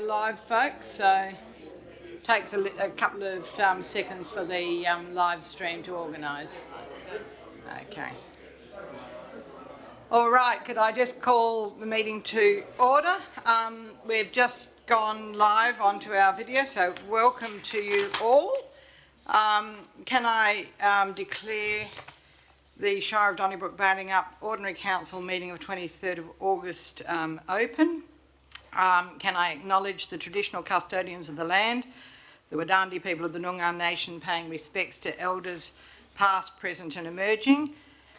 Live, folks, so takes a couple of seconds for the live stream to organise. Okay. All right, could I just call the meeting to order? We've just gone live onto our video, so welcome to you all. Can I declare the Shire of Donnybrook Balingup Ordinary Council meeting of 23rd of August open? Can I acknowledge the traditional custodians of the land, the Wadandi people of the Noongar Nation, paying respects to elders past, present and emerging.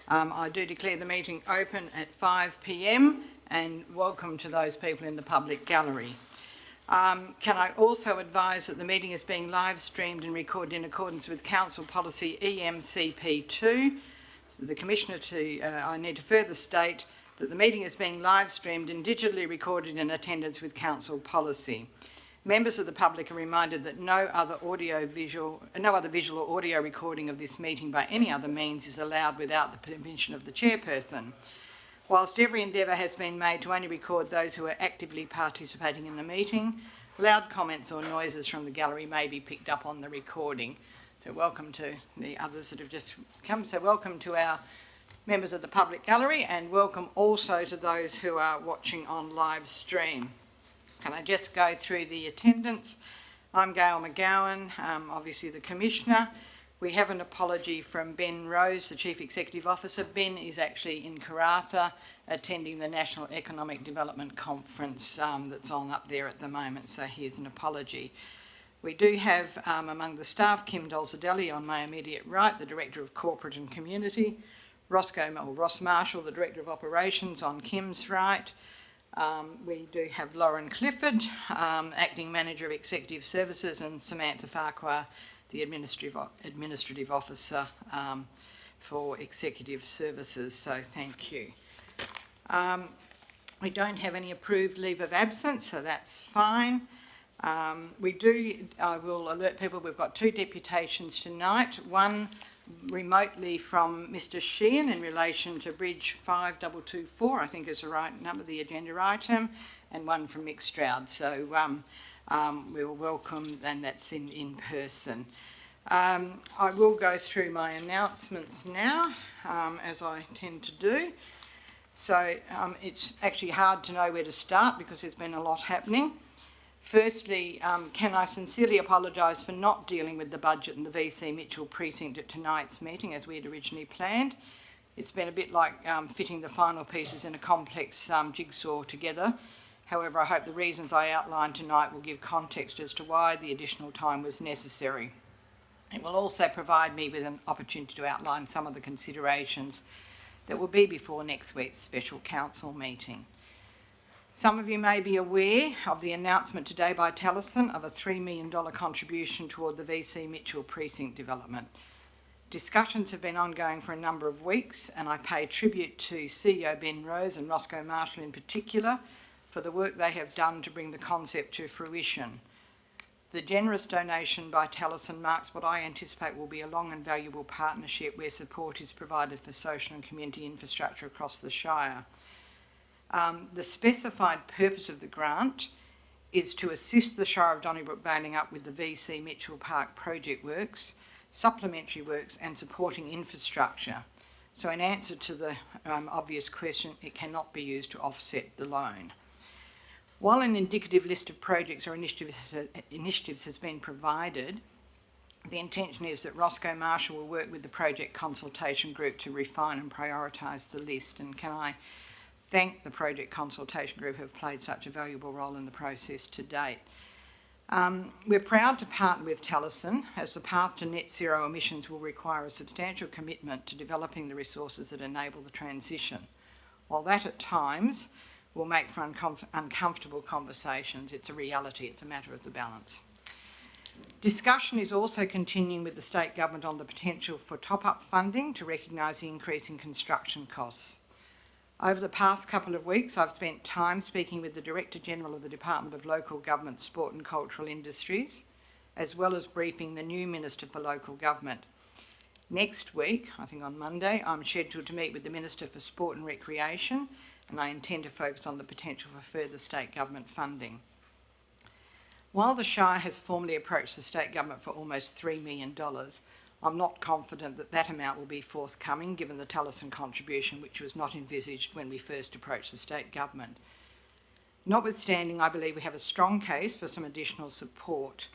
I do declare the meeting open at 5 p.m. and welcome to those people in the public gallery. Can I also advise that the meeting is being live streamed and recorded in accordance with Council Policy EMCP2. The Commissioner I need to further state that the meeting is being live streamed and digitally recorded in attendance with Council Policy. Members of the public are reminded that no other visual or audio recording of this meeting by any other means is allowed without the permission of the chairperson. Whilst every endeavour has been made to only record those who are actively participating in the meeting, loud comments or noises from the gallery may be picked up on the recording. So welcome to the others that have just come. So welcome to our members of the public gallery and welcome also to those who are watching on live stream. Can I just go through the attendance? I'm Gail McGowan, obviously the Commissioner. We have an apology from Ben Rose, the Chief Executive Officer. Ben is actually in Karratha attending the National Economic Development Conference that's on up there at the moment, so here's an apology. We do have among the staff Kim Dolzadelli on my immediate right, the Director of Corporate and Community, Ross Marshall, the Director of Operations on Kim's right. We do have Lauren Clifford, Acting Manager of Executive Services, and Samantha Farquhar, the Administrative Officer for Executive Services, so thank you. We don't have any approved leave of absence, so that's fine. I will alert people, we've got two deputations tonight, one remotely from Mr. Sheehan in relation to Bridge 5224, I think is the right number, the agenda item, and one from Mick Stroud. So we will welcome, and that's in person. I will go through my announcements now, as I tend to do. So it's actually hard to know where to start because there's been a lot happening. Firstly, can I sincerely apologise for not dealing with the budget and the VC Mitchell precinct at tonight's meeting as we had originally planned. It's been a bit like fitting the final pieces in a complex jigsaw together. However, I hope the reasons I outlined tonight will give context as to why the additional time was necessary. It will also provide me with an opportunity to outline some of the considerations that will be before next week's special council meeting. Some of you may be aware of the announcement today by Taliesin of a $3 million contribution toward the VC Mitchell precinct development. Discussions have been ongoing for a number of weeks, and I pay tribute to CEO Ben Rose and Roscoe Marshall in particular for the work they have done to bring the concept to fruition. The generous donation by Taliesin marks what I anticipate will be a long and valuable partnership where support is provided for social and community infrastructure across the Shire. The specified purpose of the grant is to assist the Shire of Donnybrook Balingup with the VC Mitchell Park project works, supplementary works and supporting infrastructure. So in answer to the obvious question, it cannot be used to offset the loan. While an indicative list of projects or initiatives has been provided, the intention is that Roscoe Marshall will work with the project consultation group to refine and prioritise the list. And can I thank the project consultation group who have played such a valuable role in the process to date. We're proud to partner with Taliesin as the path to net zero emissions will require a substantial commitment to developing the resources that enable the transition. While that at times will make for uncomfortable conversations, it's a reality, it's a matter of the balance. Discussion is also continuing with the state government on the potential for top-up funding to recognise the increase in construction costs. Over the past couple of weeks, I've spent time speaking with the Director General of the Department of Local Government, Sport and Cultural Industries, as well as briefing the new Minister for Local Government. Next week, I think on Monday, I'm scheduled to meet with the Minister for Sport and Recreation, and I intend to focus on the potential for further state government funding. While the Shire has formally approached the state government for almost $3 million, I'm not confident that that amount will be forthcoming given the Taliesin contribution, which was not envisaged when we first approached the state government. Notwithstanding, I believe we have a strong case for some additional support.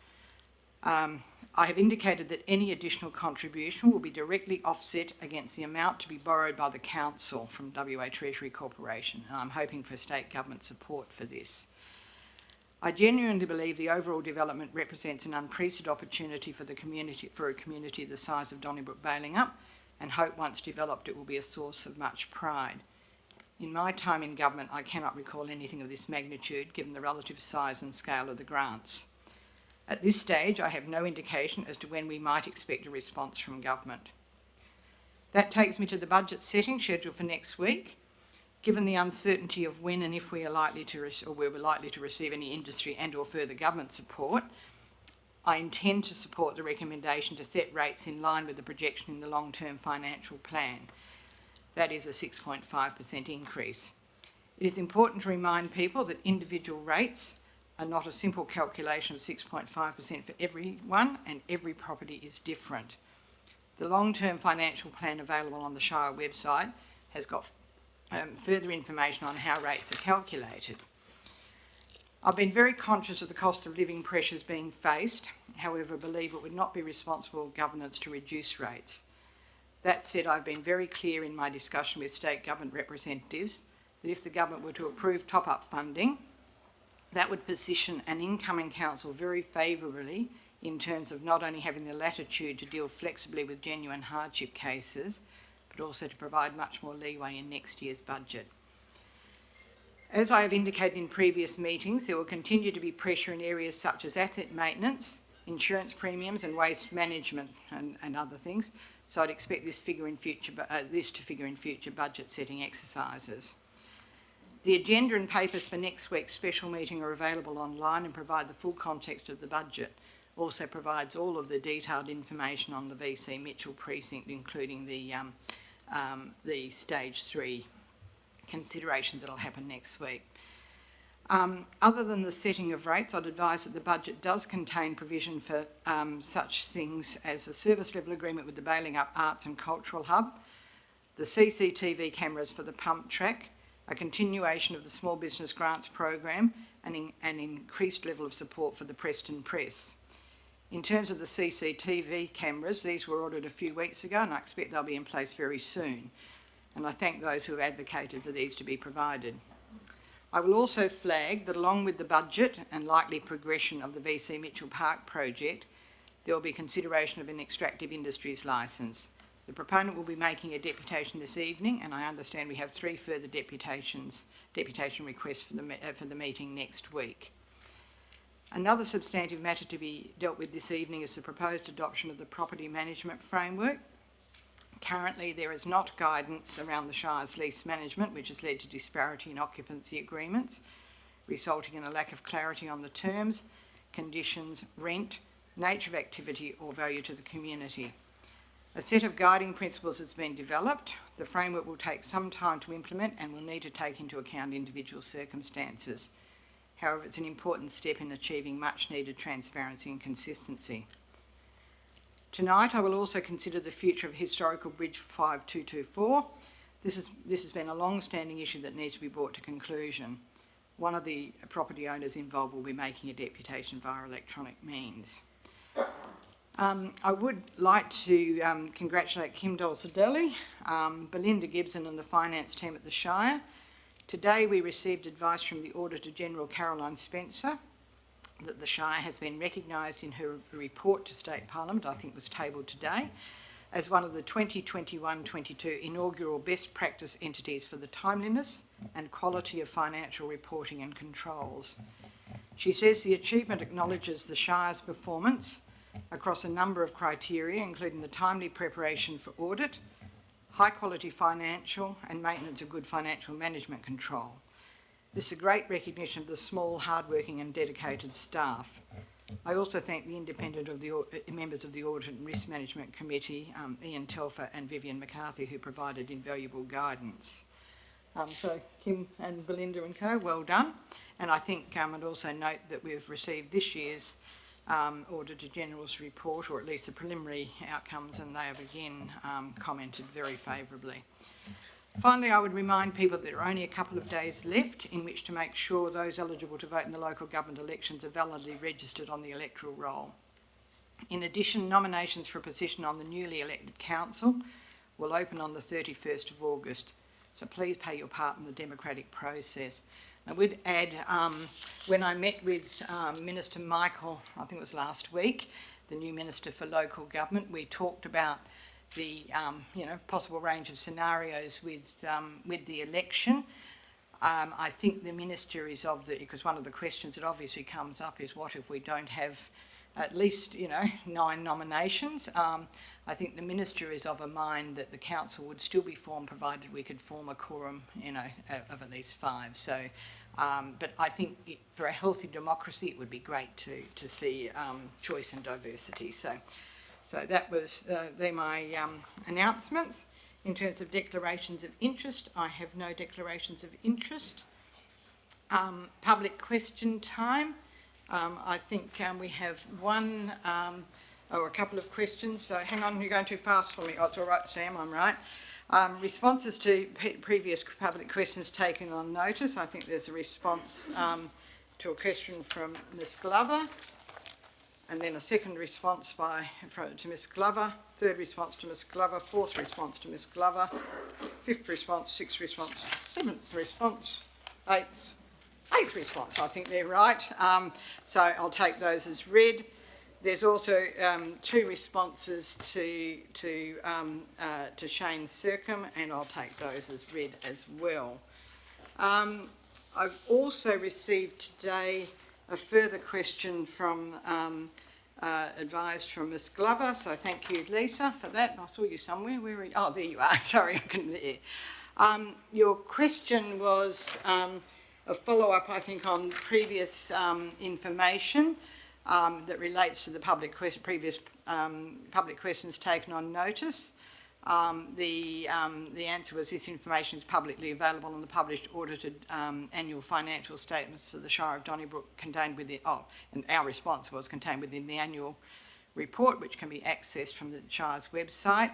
I have indicated that any additional contribution will be directly offset against the amount to be borrowed by the Council from WA Treasury Corporation, and I'm hoping for state government support for this. I genuinely believe the overall development represents an unprecedented opportunity for the community, for a community the size of Donnybrook Balingup, and hope once developed it will be a source of much pride. In my time in government, I cannot recall anything of this magnitude given the relative size and scale of the grants. At this stage, I have no indication as to when we might expect a response from government. That takes me to the budget setting scheduled for next week. Given the uncertainty of when and if we are likely to receive any industry and or further government support, I intend to support the recommendation to set rates in line with the projection in the long-term financial plan. That is a 6.5% increase. It is important to remind people that individual rates are not a simple calculation of 6.5% for everyone, and every property is different. The long-term financial plan available on the Shire website has got further information on how rates are calculated. I've been very conscious of the cost of living pressures being faced, however, believe it would not be responsible governance to reduce rates. That said, I've been very clear in my discussion with state government representatives that if the government were to approve top-up funding, that would position an incoming council very favourably in terms of not only having the latitude to deal flexibly with genuine hardship cases, but also to provide much more leeway in next year's budget. As I have indicated in previous meetings, there will continue to be pressure in areas such as asset maintenance, insurance premiums and waste management and other things, so I'd expect this to figure in future budget setting exercises. The agenda and papers for next week's special meeting are available online and provide the full context of the budget. Also provides all of the detailed information on the VC Mitchell precinct, including the stage 3 consideration that will happen next week. Other than the setting of rates, I'd advise that the budget does contain provision for such things as a service level agreement with the Balingup Arts and Cultural Hub, the CCTV cameras for the pump track, a continuation of the small business grants program, and an increased level of support for the Preston Press. In terms of the CCTV cameras, these were ordered a few weeks ago and I expect they'll be in place very soon. And I thank those who have advocated for these to be provided. I will also flag that along with the budget and likely progression of the VC Mitchell Park project, there will be consideration of an extractive industries licence. The proponent will be making a deputation this evening, and I understand we have 3 further deputation requests for the meeting next week. Another substantive matter to be dealt with this evening is the proposed adoption of the property management framework. Currently, there is not guidance around the Shire's lease management, which has led to disparity in occupancy agreements, resulting in a lack of clarity on the terms, conditions, rent, nature of activity or value to the community. A set of guiding principles has been developed. The framework will take some time to implement and will need to take into account individual circumstances. However, it's an important step in achieving much needed transparency and consistency. Tonight, I will also consider the future of Historical Bridge 5224. This has been a long-standing issue that needs to be brought to conclusion. One of the property owners involved will be making a deputation via electronic means. I would like to congratulate Kim Dolcedelli, Belinda Gibson and the finance team at the Shire. Today we received advice from the Auditor General Caroline Spencer that the Shire has been recognised in her report to State Parliament, I think was tabled today, as one of the 2021-22 inaugural best practice entities for the timeliness and quality of financial reporting and controls. She says the achievement acknowledges the Shire's performance across a number of criteria, including the timely preparation for audit, high quality financial and maintenance of good financial management control. This is a great recognition of the small, hard-working and dedicated staff. I also thank the independent members of the Audit and Risk Management Committee, Ian Telfer and Vivian McCarthy, who provided invaluable guidance. So Kim and Belinda and co, well done. And I think I'd also note that we've received this year's Auditor General's report, or at least the preliminary outcomes, and they have again commented very favourably. Finally, I would remind people that there are only a couple of days left in which to make sure those eligible to vote in the local government elections are validly registered on the electoral roll. In addition, nominations for a position on the newly elected council will open on the 31st of August. So please play your part in the democratic process. I would add, when I met with Minister Michael, I think it was last week, the new Minister for Local Government, we talked about the possible range of scenarios with the election. I think the Minister is because one of the questions that obviously comes up is what if we don't have at least 9 nominations. I think the Minister is of a mind that the council would still be formed provided we could form a quorum of at least 5. So but I think for a healthy democracy it would be great to see choice and diversity. So that was they're my announcements. In terms of declarations of interest, I have no declarations of interest. Public question time. I think we have one or a couple of questions. So hang on, you're going too fast for me. Oh, it's all right, Sam, I'm right. Responses to previous public questions taken on notice. I think there's a response to a question from Ms Glover, and then a second response to Ms Glover, third response to Ms Glover, fourth response to Ms Glover, fifth response, sixth response, seventh response, eighth response. I think they're right. So I'll take those as read. There's also 2 responses to Shane Sercombe, and I'll take those as read as well. I've also received today a further question from advised from Ms Glover, so thank you, Lisa, for that. I saw you somewhere. Where are you? Oh, there you are. Sorry, I couldn't hear. Your question was a follow-up, I think, on previous information that relates to the previous public questions taken on notice. The answer was this information is publicly available on the published audited annual financial statements for the Shire of Donnybrook contained within, and our response was contained within the annual report, which can be accessed from the Shire's website.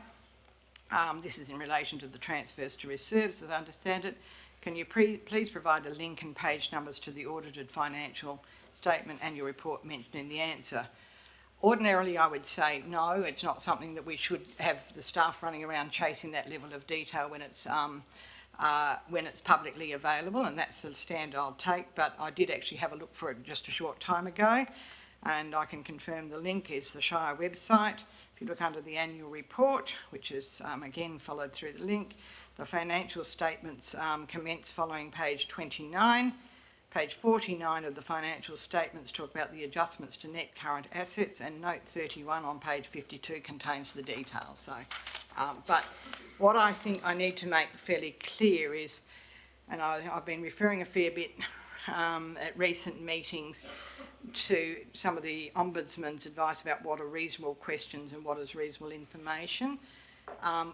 This is in relation to the transfers to reserves, as I understand it. Can you please provide a link and page numbers to the audited financial statement annual report mentioned in the answer? Ordinarily, I would say no, it's not something that we should have the staff running around chasing that level of detail when it's publicly available, and that's the stand I'll take. But I did actually have a look for it just a short time ago, and I can confirm the link is the Shire website. If you look under the annual report, which is again followed through the link, the financial statements commence following page 29. Page 49 of the financial statements talk about the adjustments to net current assets, and note 31 on page 52 contains the details. So, but what I think I need to make fairly clear is, and I've been referring a fair bit at recent meetings to some of the Ombudsman's advice about what are reasonable questions and what is reasonable information.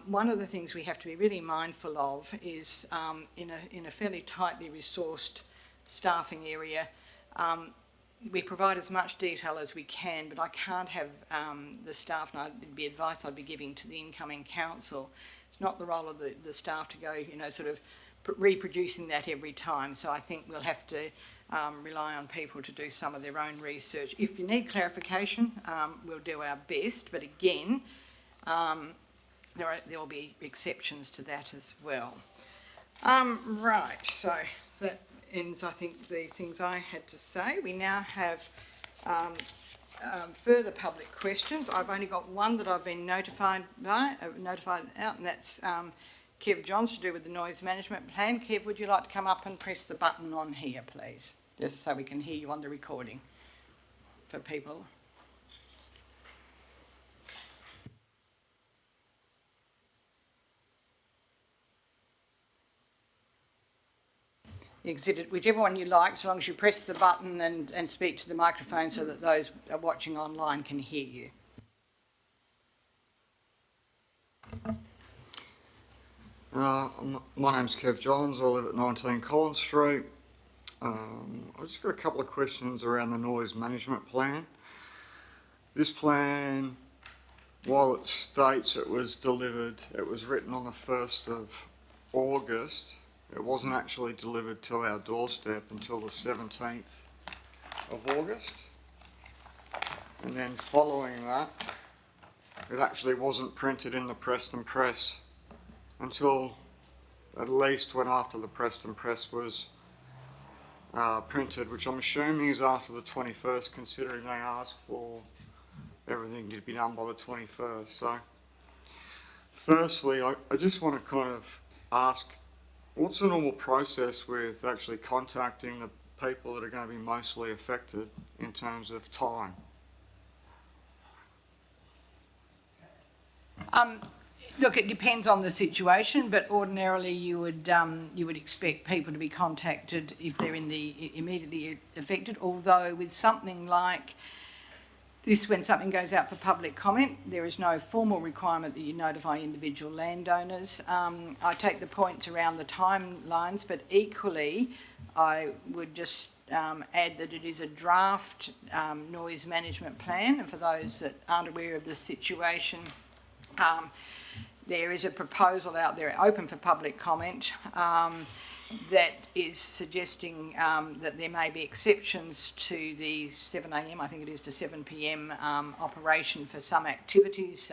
One of the things we have to be really mindful of is in a fairly tightly resourced staffing area, we provide as much detail as we can, but I can't have the staff, and it'd be advice I'd be giving to the incoming council. It's not the role of the staff to go, sort of reproducing that every time. So I think we'll have to rely on people to do some of their own research. If you need clarification, we'll do our best, but again, there will be exceptions to that as well. Right, so that ends, I think, the things I had to say. We now have further public questions. I've only got one that I've been notified out, and that's Kev Johns to do with the noise management plan. Kev, would you like to come up and press the button on here, please, just so we can hear you on the recording for people. Exit whichever one you like, so long as you press the button and speak to the microphone so that those watching online can hear you. My name's Kev Johns. I live at 19 Collins Street. I've just got a couple of questions around the noise management plan. This plan, while it states it was delivered, it was written on the 1st of August. It wasn't actually delivered to our doorstep until the 17th of August. And then following that, it actually wasn't printed in the Preston Press until at least when after the Preston Press was printed, which I'm assuming is after the 21st, considering they asked for everything to be done by the 21st. So, firstly, I just want to kind of ask, what's the normal process with actually contacting the people that are going to be mostly affected in terms of time? Look, it depends on the situation, but ordinarily you would expect people to be contacted if they're immediately affected. Although with something like this, when something goes out for public comment, there is no formal requirement that you notify individual landowners. I take the points around the timelines, but equally, I would just add that it is a draft noise management plan, and for those that aren't aware of the situation. There is a proposal out there open for public comment that is suggesting that there may be exceptions to the 7am, I think it is, to 7pm operation for some activities,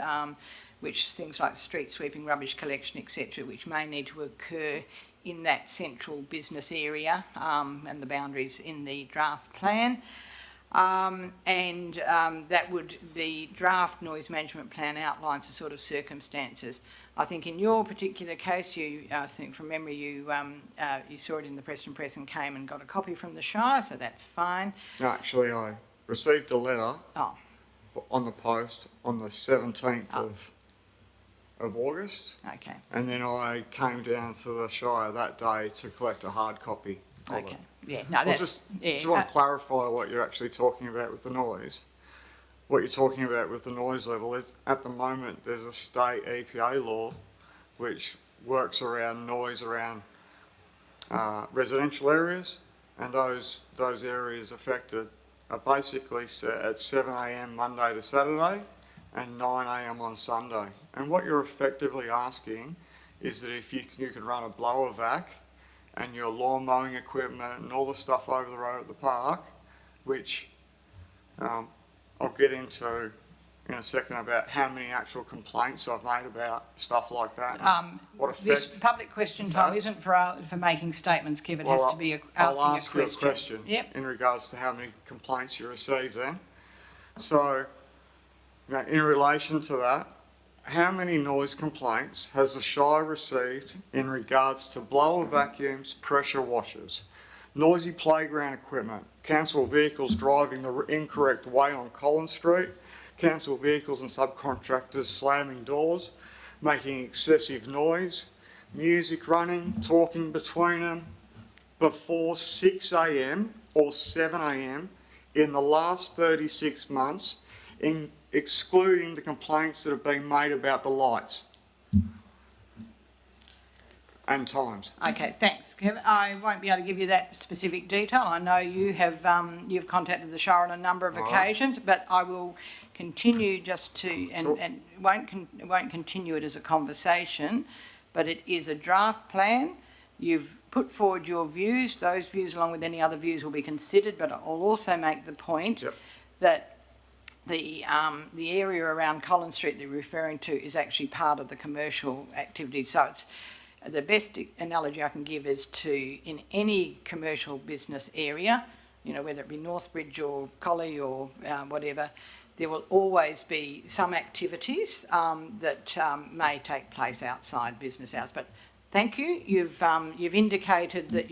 which things like street sweeping, rubbish collection, etc., which may need to occur in that central business area and the boundaries in the draft plan. The draft noise management plan outlines the sort of circumstances. I think in your particular case, I think from memory, you saw it in the Preston Press and came and got a copy from the Shire, so that's fine. No, actually, I received a letter on the post on the 17th of August. Okay. And then I came down to the Shire that day to collect a hard copy of it. Yeah, no, that's... Just want to clarify what you're actually talking about with the noise. What you're talking about with the noise level is, at the moment, there's a state EPA law which works around noise around residential areas, and those areas affected are basically set at 7am Monday to Saturday and 9am on Sunday. And what you're effectively asking is that if you can run a blower vac and your lawn mowing equipment and all the stuff over the road at the park, which I'll get into in a second about how many actual complaints I've made about stuff like that. What effect this public question time isn't for making statements, Kev. It has to be asking I'll ask a question. you a question in regards to how many complaints you received then. So, in relation to that, how many noise complaints has the Shire received in regards to blower vacuums, pressure washers, noisy playground equipment, council vehicles driving the incorrect way on Collins Street, council vehicles and subcontractors slamming doors, making excessive noise, music running, talking between them, before 6am or 7am in the last 36 months, excluding the complaints that have been made about the lights and times. Okay, thanks, Kev. I won't be able to give you that specific detail. I know you have you've contacted the Shire on a number of occasions, but I will continue just to and won't continue it as a conversation. But it is a draft plan. You've put forward your views. Those views, along with any other views, will be considered. But I'll also make the point that the area around Collins Street that you're referring to is actually part of the commercial activity. So it's the best analogy I can give is in any commercial business area, whether it be Northbridge or Collie or whatever, there will always be some activities that may take place outside business hours. But thank you. You've indicated that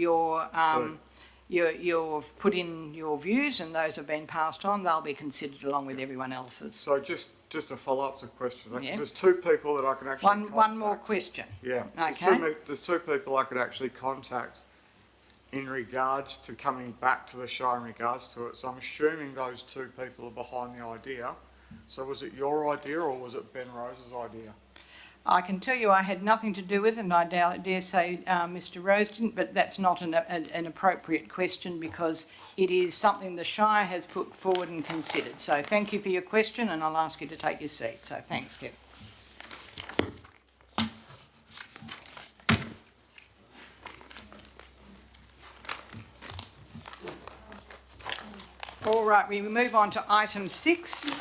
you've put in your views and those have been passed on. They'll be considered along with everyone else's. So just to follow up to the question, there's two people that I can actually contact. One more question. Yeah. Okay. There's two people I could actually contact in regards to coming back to the Shire in regards to it. So I'm assuming those two people are behind the idea. So was it your idea or was it Ben Rose's idea? I can tell you I had nothing to do with it, and I dare say Mr Rose didn't, but that's not an appropriate question because it is something the Shire has put forward and considered. So thank you for your question, and I'll ask you to take your seat. So thanks, Kev. All right, we move on to item 6. Sorry,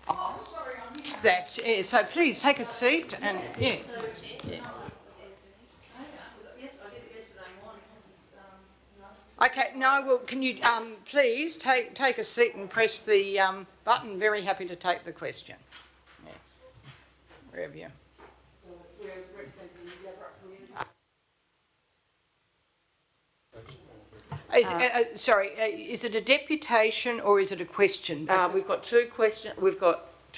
I missed that. Yeah, so please take a seat and, yeah. Okay, no, well, can you please take a seat and press the button? Very happy to take the question. Yeah. Wherever you. Is it a deputation or is it a question? We've got two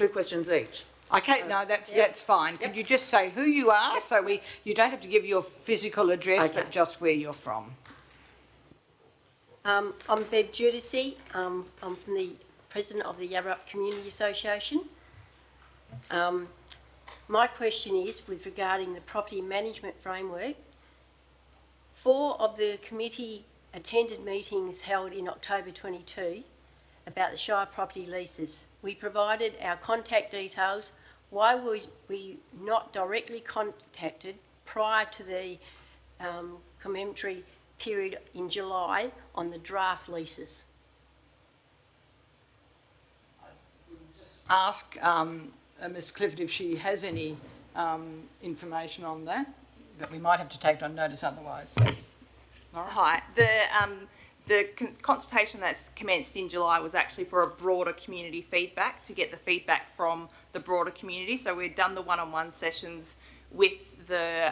questions each. Okay, no, that's fine. Can you just say who you are, so you don't have to give your physical address, but just where you're from? I'm Bev Judici. I'm from the president of the Yarrup Community Association. My question is regarding the property management framework. 4 of the committee attended meetings held in October 22 about the Shire property leases. We provided our contact details. Why were we not directly contacted prior to the commemorative period in July on the draft leases? Ask Ms Clifford if she has any information on that, but we might have to take it on notice otherwise. Hi. The consultation that's commenced in July was actually for a broader community feedback, to get the feedback from the broader community. So we've done the one-on-one sessions with the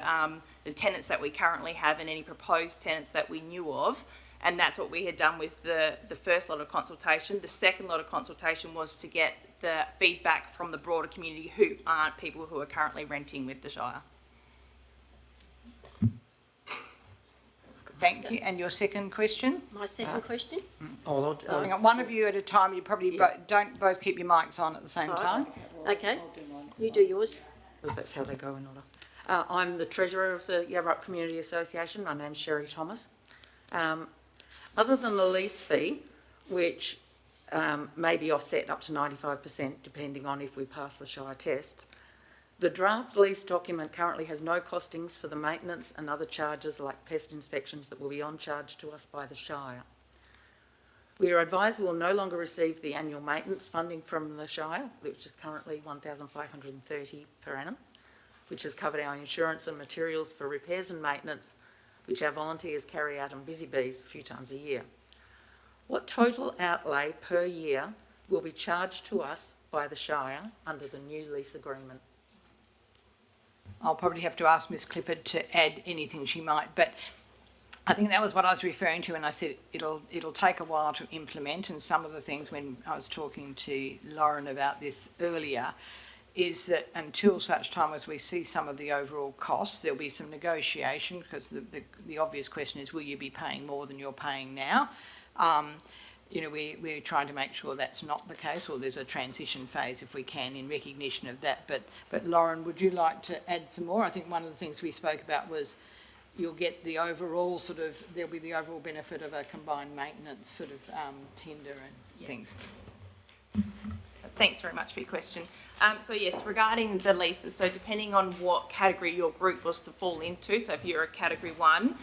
tenants that we currently have and any proposed tenants that we knew of. And that's what we had done with the first lot of consultation. The second lot of consultation was to get the feedback from the broader community who aren't people who are currently renting with the Shire. Thank you. And your second question? My second question? Hang on, one of you at a time. You probably don't both keep your mics on at the same time. Okay, you do yours. Because that's how they go in order. I'm the treasurer of the Yarrup Community Association. My name's Sherry Thomas. Other than the lease fee, which may be offset up to 95% depending on if we pass the Shire test, the draft lease document currently has no costings for the maintenance and other charges like pest inspections that will be on charge to us by the Shire. We are advised we will no longer receive the annual maintenance funding from the Shire, which is currently $1,530 per annum, which has covered our insurance and materials for repairs and maintenance, which our volunteers carry out on busy bees a few times a year. What total outlay per year will be charged to us by the Shire under the new lease agreement? I'll probably have to ask Ms Clifford to add anything she might, but I think that was what I was referring to when I said it'll take a while to implement, and some of the things when I was talking to Lauren about this earlier is that until such time as we see some of the overall costs, there'll be some negotiation, because the obvious question is, will you be paying more than you're paying now? You know, we're trying to make sure that's not the case, or there's a transition phase if we can in recognition of that. But Lauren, would you like to add some more? I think one of the things we spoke about was you'll get the overall there'll be the overall benefit of a combined maintenance sort of tender and things. Thanks very much for your question. So yes, regarding the leases, so depending on what category your group was to fall into, so if you're a category 1,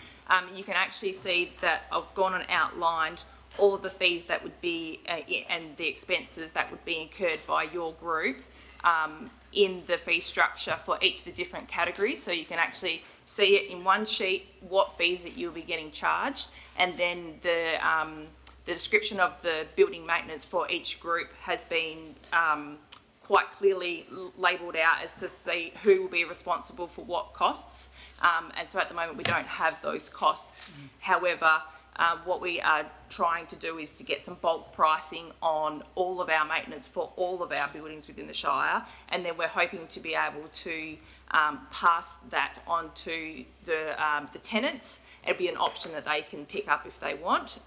you can actually see that I've gone and outlined all of the fees that would be and the expenses that would be incurred by your group in the fee structure for each of the different categories. So you can actually see it in one sheet, what fees that you'll be getting charged, and then the description of the building maintenance for each group has been quite clearly labelled out as to see who will be responsible for what costs. And so at the moment we don't have those costs. However, what we are trying to do is to get some bulk pricing on all of our maintenance for all of our buildings within the Shire, and then we're hoping to be able to pass that on to the tenants. It'll be an option that they can pick up if they want.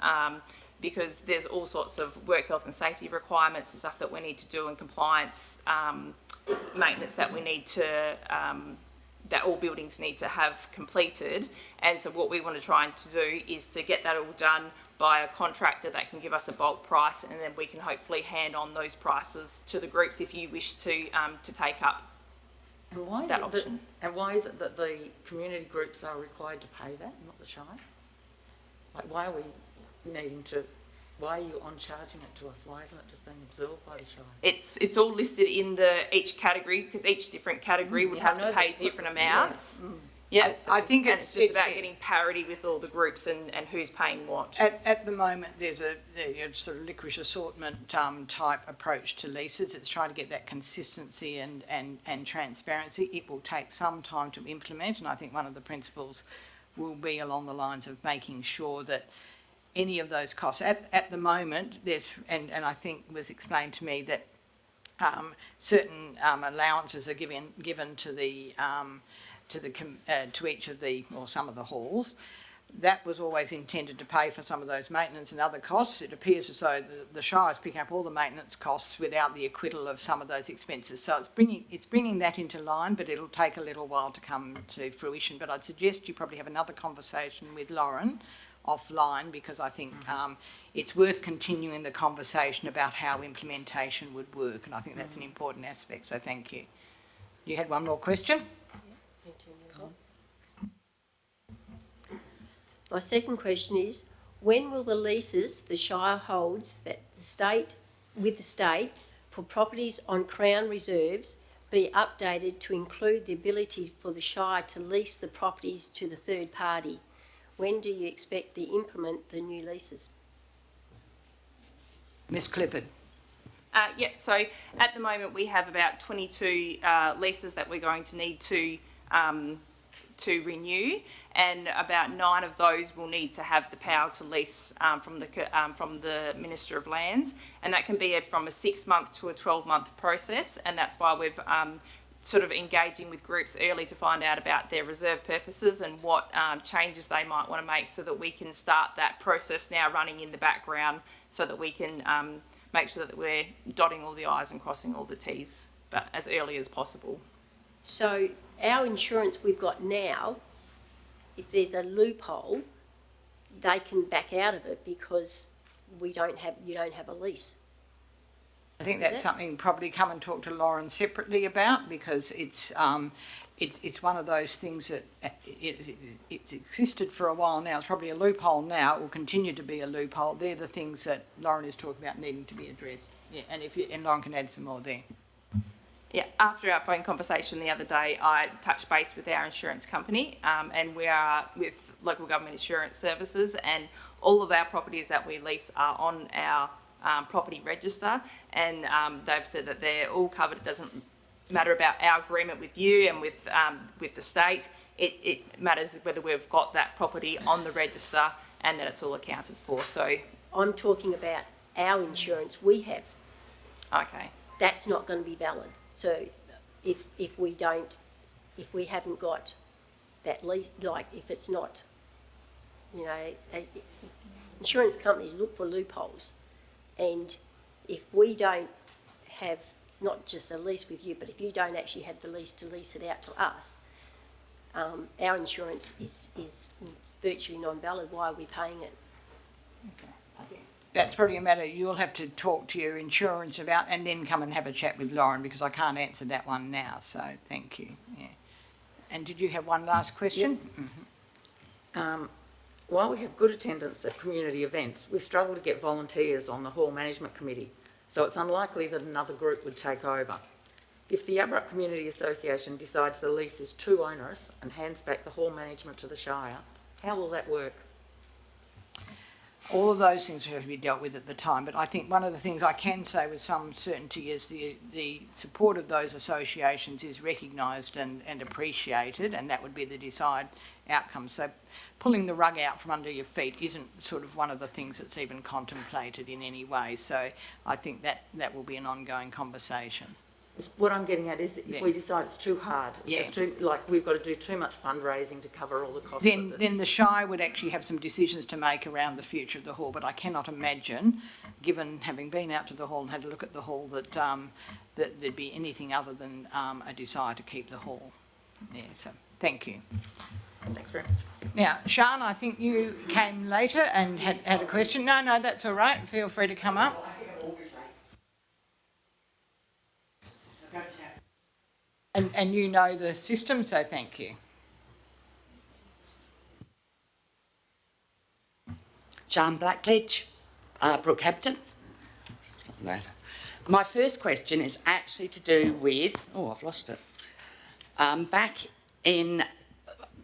because there's all sorts of work health and safety requirements and stuff that we need to do, and compliance, maintenance that we need to, that all buildings need to have completed. And so what we want to try and to do is to get that all done by a contractor that can give us a bulk price, and then we can hopefully hand on those prices to the groups if you wish to take up And why, that is it option. and why is it that the community groups are required to pay that, not the Shire? Like, why are we needing to, why are you on charging it to us? Why isn't it just being absorbed by the Shire? It's all listed in each category, because each different category would Yeah, I have to know pay that, different but- amounts. yeah. Yeah, I think and it's just about getting parity with all the groups and who's paying what. At the moment, there's a sort of licorice assortment type approach to leases. It's trying to get that consistency and transparency. It will take some time to implement, and I think one of the principles will be along the lines of making sure that any of those costs, at the moment, there's, and I think was explained to me that certain allowances are given to the to each of the, or some of the halls. That was always intended to pay for some of those maintenance and other costs. It appears as though the Shire's picking up all the maintenance costs without the acquittal of some of those expenses. So it's bringing that into line, but it'll take a little while to come to fruition. But I'd suggest you probably have another conversation with Lauren offline, because I think it's worth continuing the conversation about how implementation would work, and I think that's an important aspect. So thank you. You had one more question? My second question is, when will the leases the Shire holds that with the state for properties on Crown reserves be updated to include the ability for the Shire to lease the properties to the third party? When do you expect to implement the new leases? Ms Clifford. So at the moment we have about 22 leases that we're going to need to renew, and about 9 of those will need to have the power to lease from the Minister of Lands, and that can be from a 6-month to a 12-month process, and that's why we've sort of engaging with groups early to find out about their reserve purposes and what changes they might want to make, so that we can start that process now running in the background, so that we can make sure that we're dotting all the I's and crossing all the T's, but as early as possible. So our insurance we've got now, if there's a loophole, they can back out of it because you don't have a lease. I think that's something probably come and talk to Lauren separately about, because it's one of those things that it's existed for a while now. It's probably a loophole now. It will continue to be a loophole. They're the things that Lauren is talking about needing to be addressed. Yeah, and Lauren can add some more there. Yeah, after our phone conversation the other day, I touched base with our insurance company, and we are with Local Government Insurance Services, and all of our properties that we lease are on our property register, and they've said that they're all covered. It doesn't matter about our agreement with you and with the state. It matters whether we've got that property on the register and that it's all accounted for. So I'm talking about our insurance we have. okay. That's not going to be valid. So if we haven't got that lease, like if it's not, insurance companies look for loopholes, and if we don't have not just a lease with you, but if you don't actually have the lease to lease it out to us, our insurance is virtually non-valid. Why are we paying it? That's probably a matter you'll have to talk to your insurance about, and then come and have a chat with Lauren, because I can't answer that one now. So thank you. Yeah. And did you have one last question? Yep. While we have good attendance at community events, we struggle to get volunteers on the Hall Management Committee, so it's unlikely that another group would take over. If the Yabrup Community Association decides the lease is too onerous and hands back the hall management to the Shire, how will that work? All of those things have to be dealt with at the time, but I think one of the things I can say with some certainty is the support of those associations is recognised and appreciated, and that would be the desired outcome. So pulling the rug out from under your feet isn't sort of one of the things that's even contemplated in any way. So I think that will be an ongoing conversation. What I'm getting at is if we decide it's too hard, it's just too, like, we've got to do too much fundraising to cover all the costs of this. Then the Shire would actually have some decisions to make around the future of the hall, but I cannot imagine, given having been out to the hall and had a look at the hall, that that there'd be anything other than a desire to keep the hall. Yeah, so thank you. Thanks very much. Now, Sian, I think you came later and had a question. No, that's all right. Feel free to come up. And you know the system, so thank you. Sian Blackledge, Brookhampton. My first question is actually to do with, I've lost it. Back in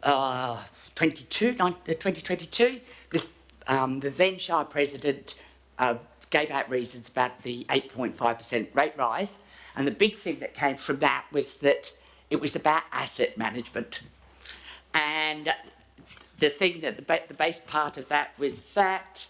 2022, the then Shire President gave out reasons about the 8.5% rate rise, and the big thing that came from that was that it was about asset management. And the thing that the base part of that was that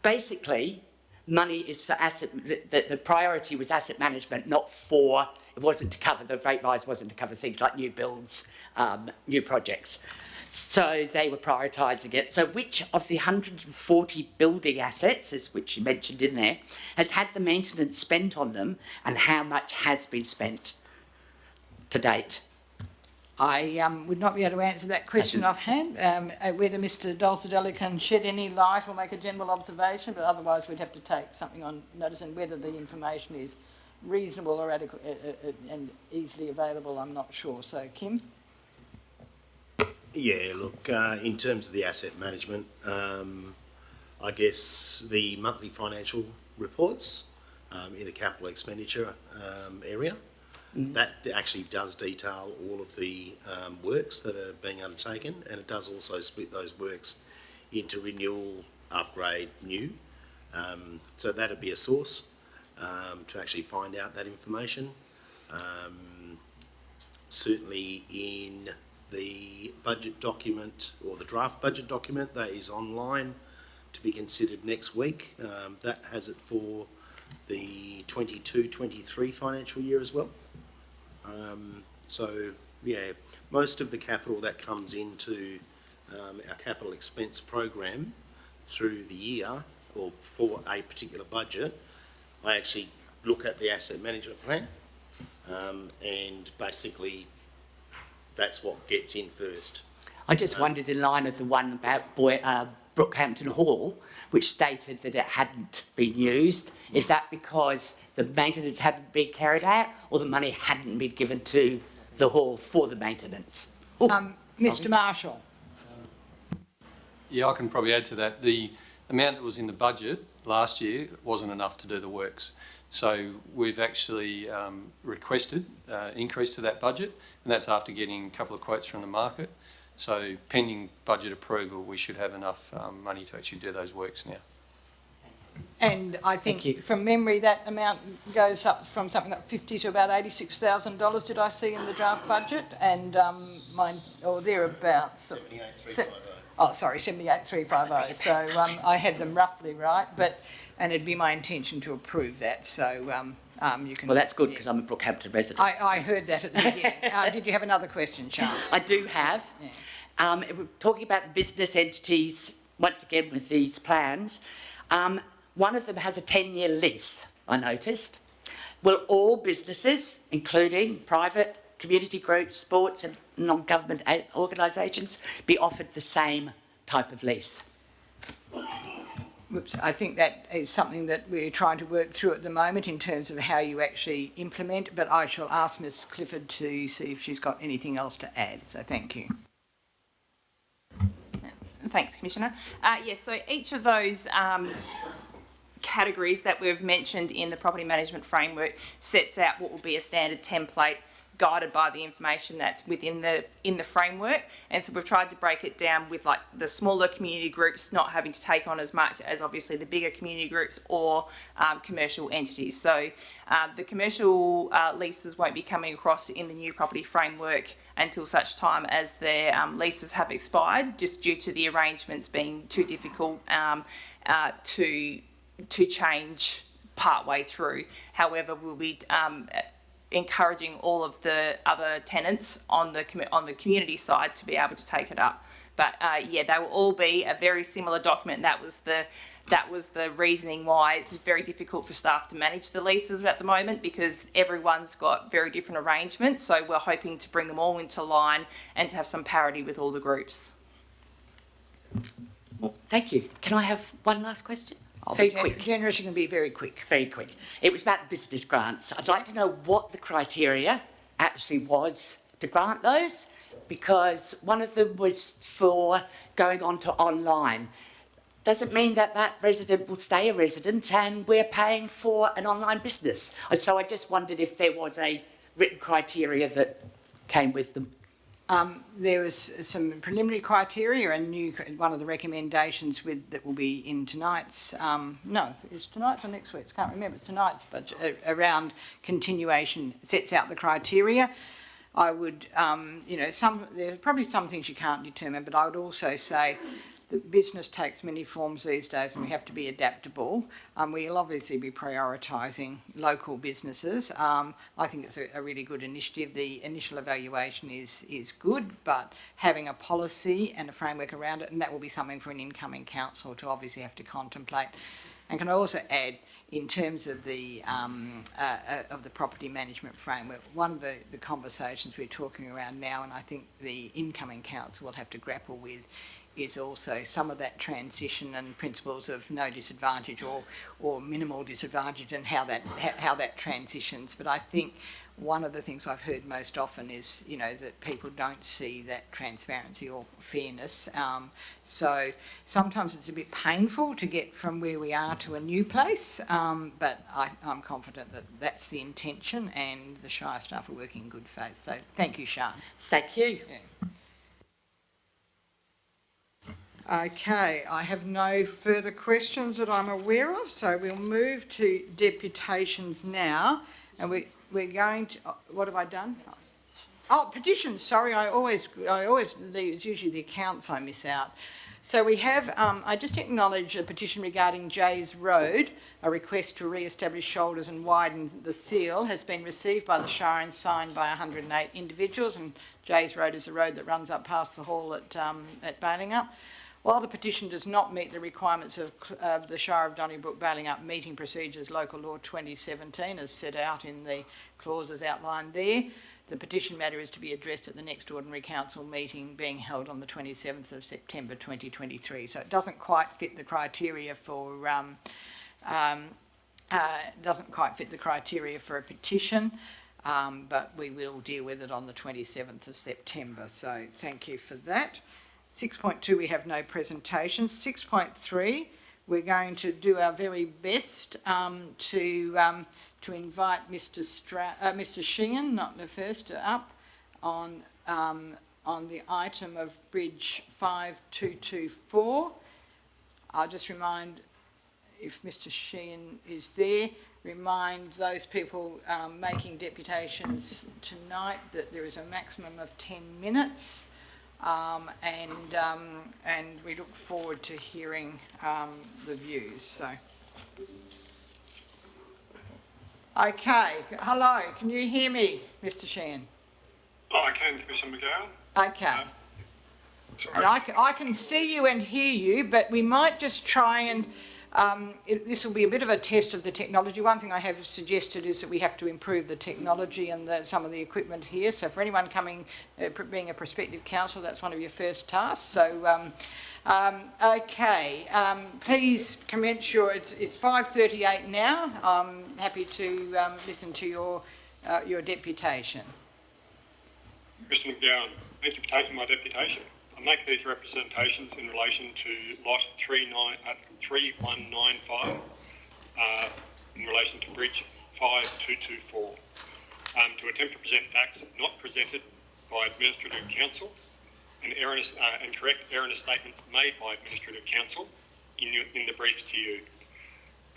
basically money is for asset, the priority was asset management, not for, it wasn't to cover, the rate rise wasn't to cover things like new builds, new projects. So they were prioritising it. So which of the 140 building assets, as which you mentioned in there, has had the maintenance spent on them, and how much has been spent to date? I would not be able to answer that question offhand. Whether Mr Dulcedella can shed any light or make a general observation, but otherwise we'd have to take something on notice, and whether the information is reasonable or adequate and easily available, I'm not sure. So, Kim? Yeah, look, in terms of the asset management, I guess the monthly financial reports in the capital expenditure area, that actually does detail all of the works that are being undertaken, and it does also split those works into renewal, upgrade, new. So that'd be a source to actually find out that information. Certainly in the budget document, or the draft budget document, that is online to be considered next week. That has it for the 22-23 financial year as well. So yeah, most of the capital that comes into our capital expense program through the year, or for a particular budget, I actually look at the asset management plan, and basically that's what gets in first. I just wondered, in line of the one about Brookhampton Hall, which stated that it hadn't been used, is that because the maintenance hadn't been carried out, or the money hadn't been given to the hall for the maintenance? Mr Marshall? Yeah, I can probably add to that. The amount that was in the budget last year wasn't enough to do the works. So we've actually requested an increase to that budget, and that's after getting a couple of quotes from the market. So pending budget approval, we should have enough money to actually do those works now. And I think from memory that amount goes up from something like $50,000 to about $86,000, did I see in the draft budget? And mine, or thereabouts. 78,350. Oh, sorry, 78,350. So I had them roughly right, and it'd be my intention to approve that. So you can. Well, that's good, because I'm a Brookhampton resident. I heard that at the beginning. Did you have another question, Sian? I do have. Yeah. We're talking about the business entities once again with these plans. One of them has a 10-year lease, I noticed. Will all businesses, including private, community groups, sports and non-government organisations, be offered the same type of lease? Whoops, I think that is something that we're trying to work through at the moment in terms of how you actually implement, but I shall ask Ms Clifford to see if she's got anything else to add, so thank you. Thanks, Commissioner. Yes, so each of those categories that we've mentioned in the property management framework sets out what will be a standard template guided by the information that's within the framework. And so we've tried to break it down with like the smaller community groups not having to take on as much as obviously the bigger community groups or commercial entities. So the commercial leases won't be coming across in the new property framework until such time as their leases have expired, just due to the arrangements being too difficult to change part way through. However, we'll be encouraging all of the other tenants on the community side to be able to take it up. But yeah, they will all be a very similar document. That was the reasoning why it's very difficult for staff to manage the leases at the moment, because everyone's got very different arrangements. So we're hoping to bring them all into line and to have some parity with all the groups. Well, thank you. Can I have one last question? Very quick. Generous, you can be very quick. Very quick. It was about business grants. I'd like to know what the criteria actually was to grant those, because one of them was for going on to online. Doesn't mean that that resident will stay a resident and we're paying for an online business. And so I just wondered if there was a written criteria that came with them. There was some preliminary criteria and one of the recommendations that will be in tonight's, no, it's tonight's or next week's, can't remember, it's tonight's budget, around continuation, sets out the criteria. I would, there's probably some things you can't determine, but I would also say that business takes many forms these days and we have to be adaptable. We'll obviously be prioritising local businesses. I think it's a really good initiative. The initial evaluation is good, but having a policy and a framework around it, and that will be something for an incoming council to obviously have to contemplate. And can I also add, in terms of the property management framework, one of the conversations we're talking around now, and I think the incoming council will have to grapple with, is also some of that transition and principles of no disadvantage or minimal disadvantage, and how that transitions. But I think one of the things I've heard most often is, that people don't see that transparency or fairness. So sometimes it's a bit painful to get from where we are to a new place, but I'm confident that that's the intention, and the Shire staff are working in good faith. So thank you, Sian. Thank you. Yeah. Okay, I have no further questions that I'm aware of, so we'll move to deputations now, and we're going to, what have I done? Oh, petitions, sorry, I always leave, it's usually the accounts I miss out. So we have, I just acknowledge a petition regarding Jays Road, a request to re-establish shoulders and widen the seal has been received by the Shire and signed by 108 individuals, and Jays Road is a road that runs up past the hall at Balingup. While the petition does not meet the requirements of the Shire of Donnybrook Balingup meeting procedures, Local Law 2017, as set out in the clauses outlined there, the petition matter is to be addressed at the next Ordinary Council meeting being held on the 27th of September 2023. So it doesn't quite fit the criteria for a petition, but we will deal with it on the 27th of September. So thank you for that. 6.2, we have no presentations. 6.3, we're going to do our very best to invite Mr. Sheehan, not the first, up on the item of Bridge 5224. I'll just remind, if Mr. Sheehan is there, remind those people making deputations tonight that there is a maximum of 10 minutes. And we look forward to hearing the views. So, okay, hello, can you hear me, Mr. Sheehan? Oh, I can, Commissioner McGowan. Okay. And I can see you and hear you, but we might just try and, this will be a bit of a test of the technology. One thing I have suggested is that we have to improve the technology and some of the equipment here. So for anyone coming, being a prospective council, that's one of your first tasks. So, okay, please commence it's 5:38 now. I'm happy to listen to your deputation. Commissioner McGowan, thank you for taking my deputation. I make these representations in relation to lot 3195 in relation to Bridge 5224 to attempt to present facts not presented by Administrative Council and correct erroneous statements made by Administrative Council in the briefs to you,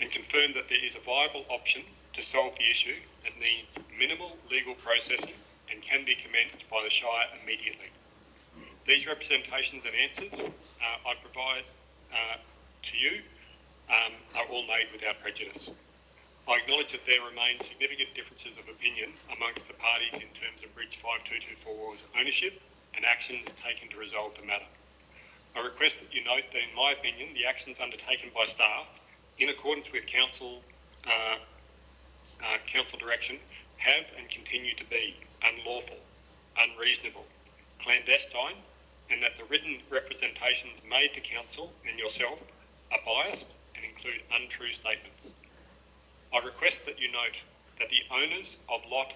and confirm that there is a viable option to solve the issue that needs minimal legal processing and can be commenced by the Shire immediately. These representations and answers I provide to you are all made without prejudice. I acknowledge that there remain significant differences of opinion amongst the parties in terms of Bridge 5224's ownership and actions taken to resolve the matter. I request that you note that, in my opinion, the actions undertaken by staff, in accordance with council direction, have and continue to be unlawful, unreasonable, clandestine, and that the written representations made to council and yourself are biased and include untrue statements. I request that you note that the owners of lot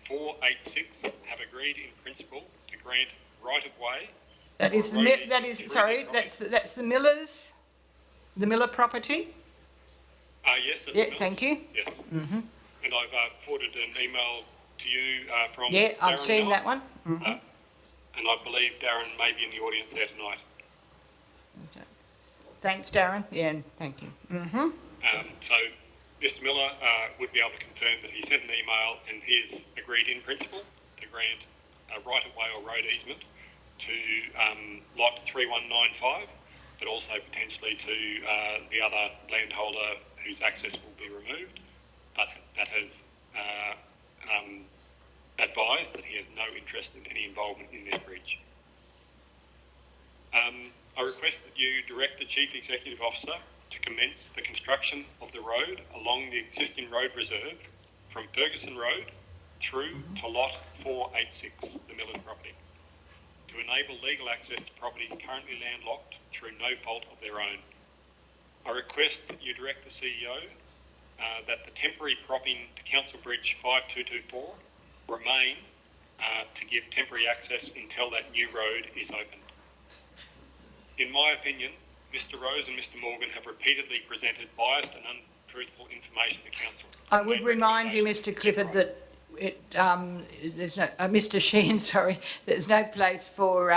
486 have agreed in principle to grant right-of-way. That is the, that's the Millers, the Miller property? Yes, that's Yeah, Mills. thank you. Yes. Mm-hmm. And I've forwarded an email to you from Yeah, I've Darren seen Miller. that one. And I believe Darren may be in the audience there tonight. Thanks, Darren. Yeah, thank you. So Mr Miller would be able to confirm that he sent an email and he has agreed in principle to grant a right-of-way or road easement to lot 3195, but also potentially to the other landholder whose access will be removed, but that has advised that he has no interest in any involvement in this bridge. I request that you direct the Chief Executive Officer to commence the construction of the road along the existing road reserve from Ferguson Road through to lot 486, the Millers property, to enable legal access to properties currently landlocked through no fault of their own. I request that you direct the CEO that the temporary propping to Council Bridge 5224 remain to give temporary access until that new road is opened. In my opinion, Mr Rose and Mr Morgan have repeatedly presented biased and untruthful information to Council. I would remind you, Mr Clifford, that there's no, Mr Sheehan, sorry, there's no place for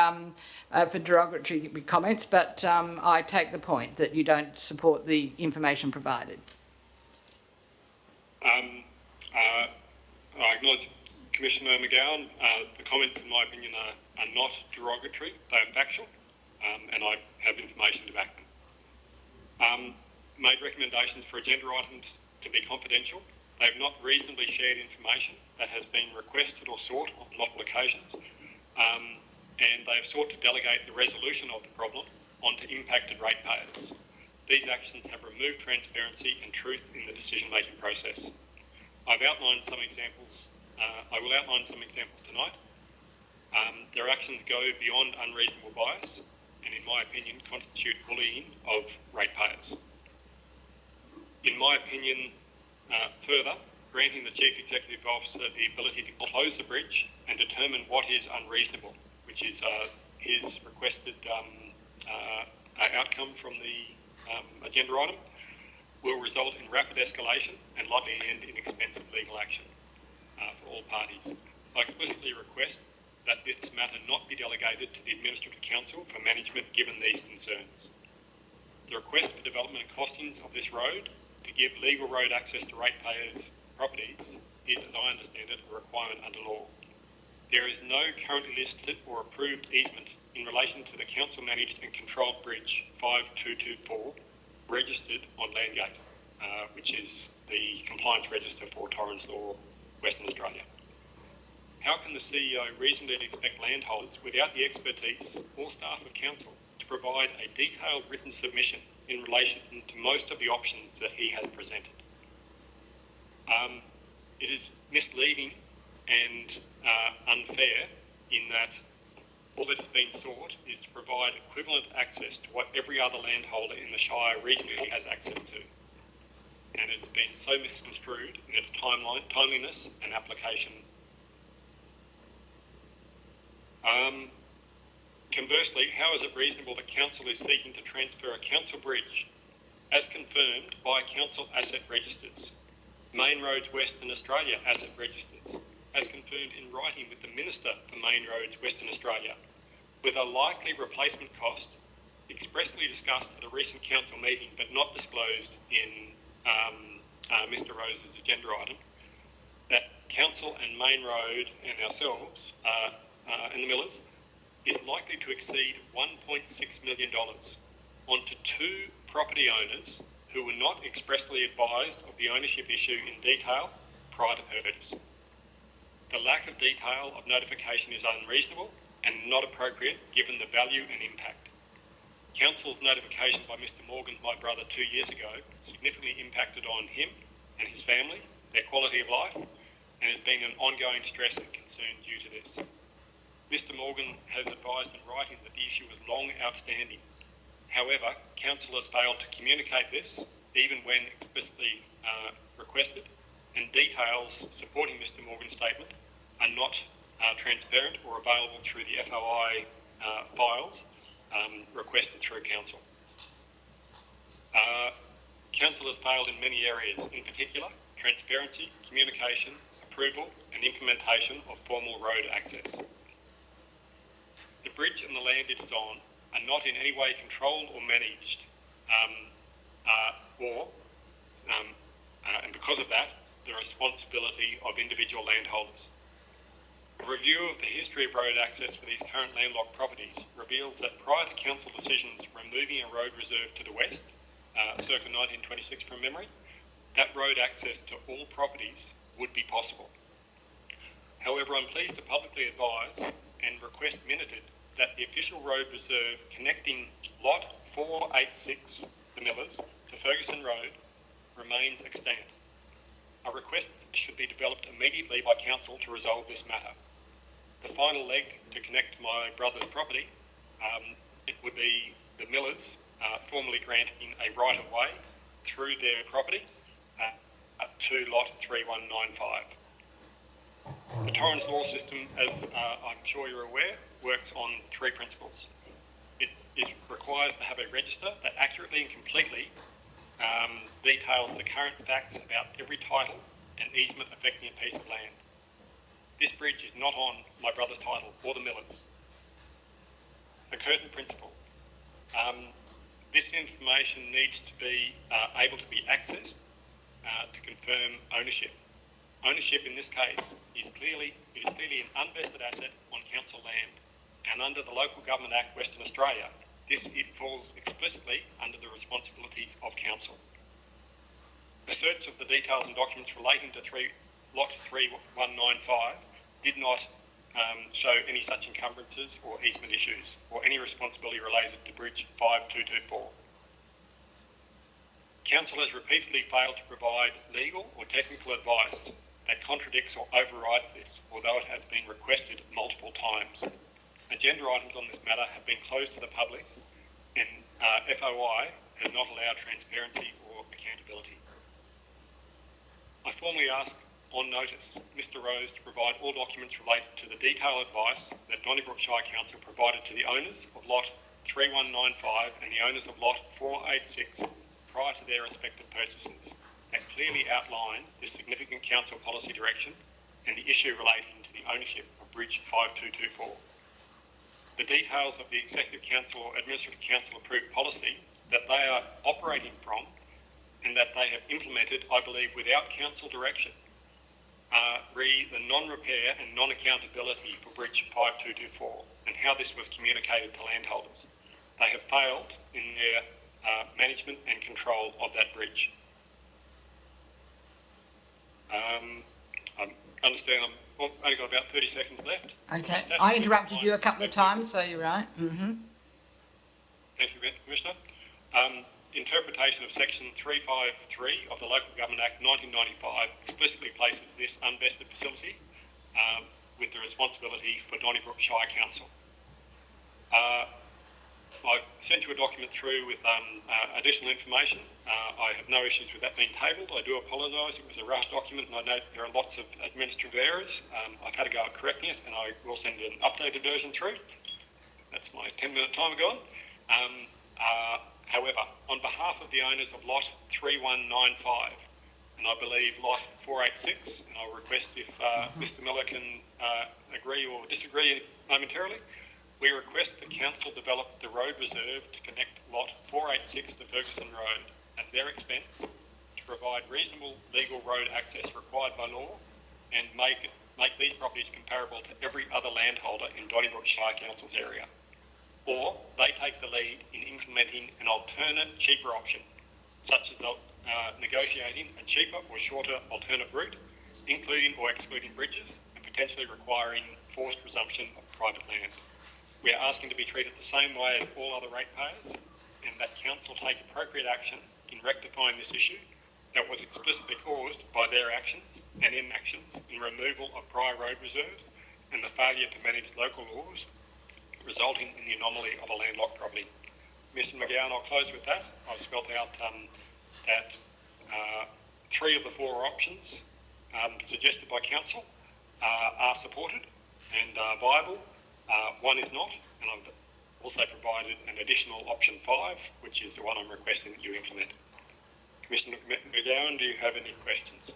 derogatory comments, but I take the point that you don't support the information provided. I acknowledge Commissioner McGowan, the comments in my opinion are not derogatory, they are factual, and I have information to back them. Made recommendations for agenda items to be confidential. They have not reasonably shared information that has been requested or sought on multiple occasions, and they have sought to delegate the resolution of the problem onto impacted ratepayers. These actions have removed transparency and truth in the decision-making process. I've outlined some examples. I will outline some examples tonight. Their actions go beyond unreasonable bias and, in my opinion, constitute bullying of ratepayers. In my opinion, further, granting the Chief Executive Officer the ability to close the bridge and determine what is unreasonable, which is his requested outcome from the agenda item, will result in rapid escalation and likely end in expensive legal action for all parties. I explicitly request that this matter not be delegated to the Administrative Council for management given these concerns. The request for development and costings of this road to give legal road access to ratepayers' properties is, as I understand it, a requirement under law. There is no currently listed or approved easement in relation to the council-managed and controlled bridge 5224 registered on Landgate, which is the compliance register for Torrens Law, Western Australia. How can the CEO reasonably expect landholders without the expertise or staff of council to provide a detailed written submission in relation to most of the options that he has presented? It is misleading and unfair in that all that has been sought is to provide equivalent access to what every other landholder in the Shire reasonably has access to. And it has been so misconstrued in its timeliness and application. Conversely, how is it reasonable that Council is seeking to transfer a council bridge as confirmed by council asset registers, Main Roads Western Australia asset registers, as confirmed in writing with the Minister for Main Roads Western Australia, with a likely replacement cost expressly discussed at a recent council meeting but not disclosed in Mr Rose's agenda item, that Council and Main Road and ourselves and the Millers is likely to exceed $1.6 million onto two property owners who were not expressly advised of the ownership issue in detail prior to purchase. The lack of detail of notification is unreasonable and not appropriate given the value and impact. Council's notification by Mr Morgan, my brother, 2 years ago significantly impacted on him and his family, their quality of life, and has been an ongoing stress and concern due to this. Mr Morgan has advised in writing that the issue was long outstanding. However, Council has failed to communicate this, even when explicitly requested, and details supporting Mr Morgan's statement are not transparent or available through the FOI files requested through Council. Council has failed in many areas, in particular transparency, communication, approval and implementation of formal road access. The bridge and the land it is on are not in any way controlled or managed, and because of that, the responsibility of individual landholders. A review of the history of road access for these current landlocked properties reveals that prior to council decisions removing a road reserve to the west, circa 1926 from memory, that road access to all properties would be possible. However, I'm pleased to publicly advise and request minuted that the official road reserve connecting lot 486, the Millers, to Ferguson Road remains extant. A request should be developed immediately by council to resolve this matter. The final leg to connect my brother's property, it would be the Millers formally granting a right-of-way through their property to lot 3195. The Torrens Law System, as I'm sure you're aware, works on three principles. It requires to have a register that accurately and completely details the current facts about every title and easement affecting a piece of land. This bridge is not on my brother's title or the Millers. The curtain principle. This information needs to be able to be accessed to confirm ownership. Ownership in this case is clearly an unvested asset on council land, and under the Local Government Act Western Australia, it falls explicitly under the responsibilities of council. A search of the details and documents relating to lot 3195 did not show any such encumbrances or easement issues or any responsibility related to Bridge 5224. Council has repeatedly failed to provide legal or technical advice that contradicts or overrides this, although it has been requested multiple times. Agenda items on this matter have been closed to the public, and FOI has not allowed transparency or accountability. I formally ask on notice Mr Rose to provide all documents related to the detailed advice that Donnybrook Shire Council provided to the owners of lot 3195 and the owners of lot 486 prior to their respective purchases that clearly outline the significant council policy direction and the issue relating to the ownership of Bridge 5224. The details of the Executive Council or Administrative Council approved policy that they are operating from and that they have implemented, I believe, without council direction, re the non-repair and non-accountability for Bridge 5224 and how this was communicated to landholders. They have failed in their management and control of that bridge. I understand I've only got about 30 seconds left. Okay, I interrupted you a couple of times, so you're right. Thank you, Commissioner. Interpretation of Section 353 of the Local Government Act 1995 explicitly places this unvested facility with the responsibility for Donnybrook Shire Council. I sent you a document through with additional information. I have no issues with that being tabled. I do apologise. It was a rushed document and I know there are lots of administrative errors. I've had a go at correcting it and I will send an updated version through. That's my 10-minute timer gone. However, on behalf of the owners of lot 3195 and I believe lot 486, and I'll request if Mr Miller can agree or disagree momentarily, we request that Council develop the road reserve to connect lot 486 to Ferguson Road at their expense to provide reasonable legal road access required by law and make these properties comparable to every other landholder in Donnybrook Shire Council's area. Or they take the lead in implementing an alternate, cheaper option such as negotiating a cheaper or shorter alternate route, including or excluding bridges, and potentially requiring forced resumption of private land. We are asking to be treated the same way as all other ratepayers, and that council take appropriate action in rectifying this issue that was explicitly caused by their actions and inactions in removal of prior road reserves and the failure to manage local laws, resulting in the anomaly of a landlocked property. Mr McGowan, I'll close with that. I've spelt out that 3 of the 4 options suggested by council are supported and are viable. 1 is not, and I've also provided an additional option 5, which is the one I'm requesting that you implement. Commissioner McGowan, do you have any questions?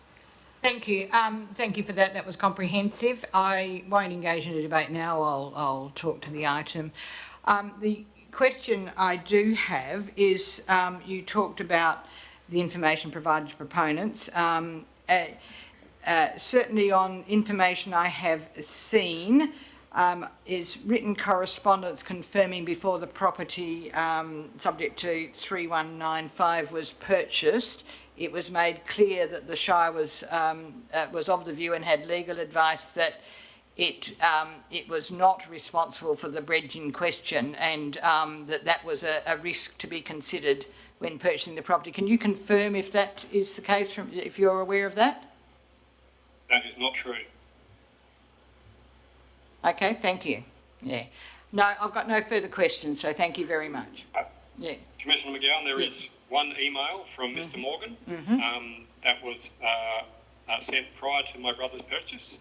Thank you. Thank you for that. That was comprehensive. I won't engage in a debate now. I'll talk to the item. The question I do have is you talked about the information provided to proponents. Certainly on information I have seen, is written correspondence confirming before the property subject to 3195 was purchased, it was made clear that the Shire was of the view and had legal advice that it was not responsible for the bridge in question, and that was a risk to be considered when purchasing the property. Can you confirm if that is the case, if you're aware of that? That is not true. Okay, thank you. Yeah. No, I've got no further questions, so thank you very much. Yeah. Commissioner McGowan, there is one email from Mr Morgan that was sent prior to my brother's purchase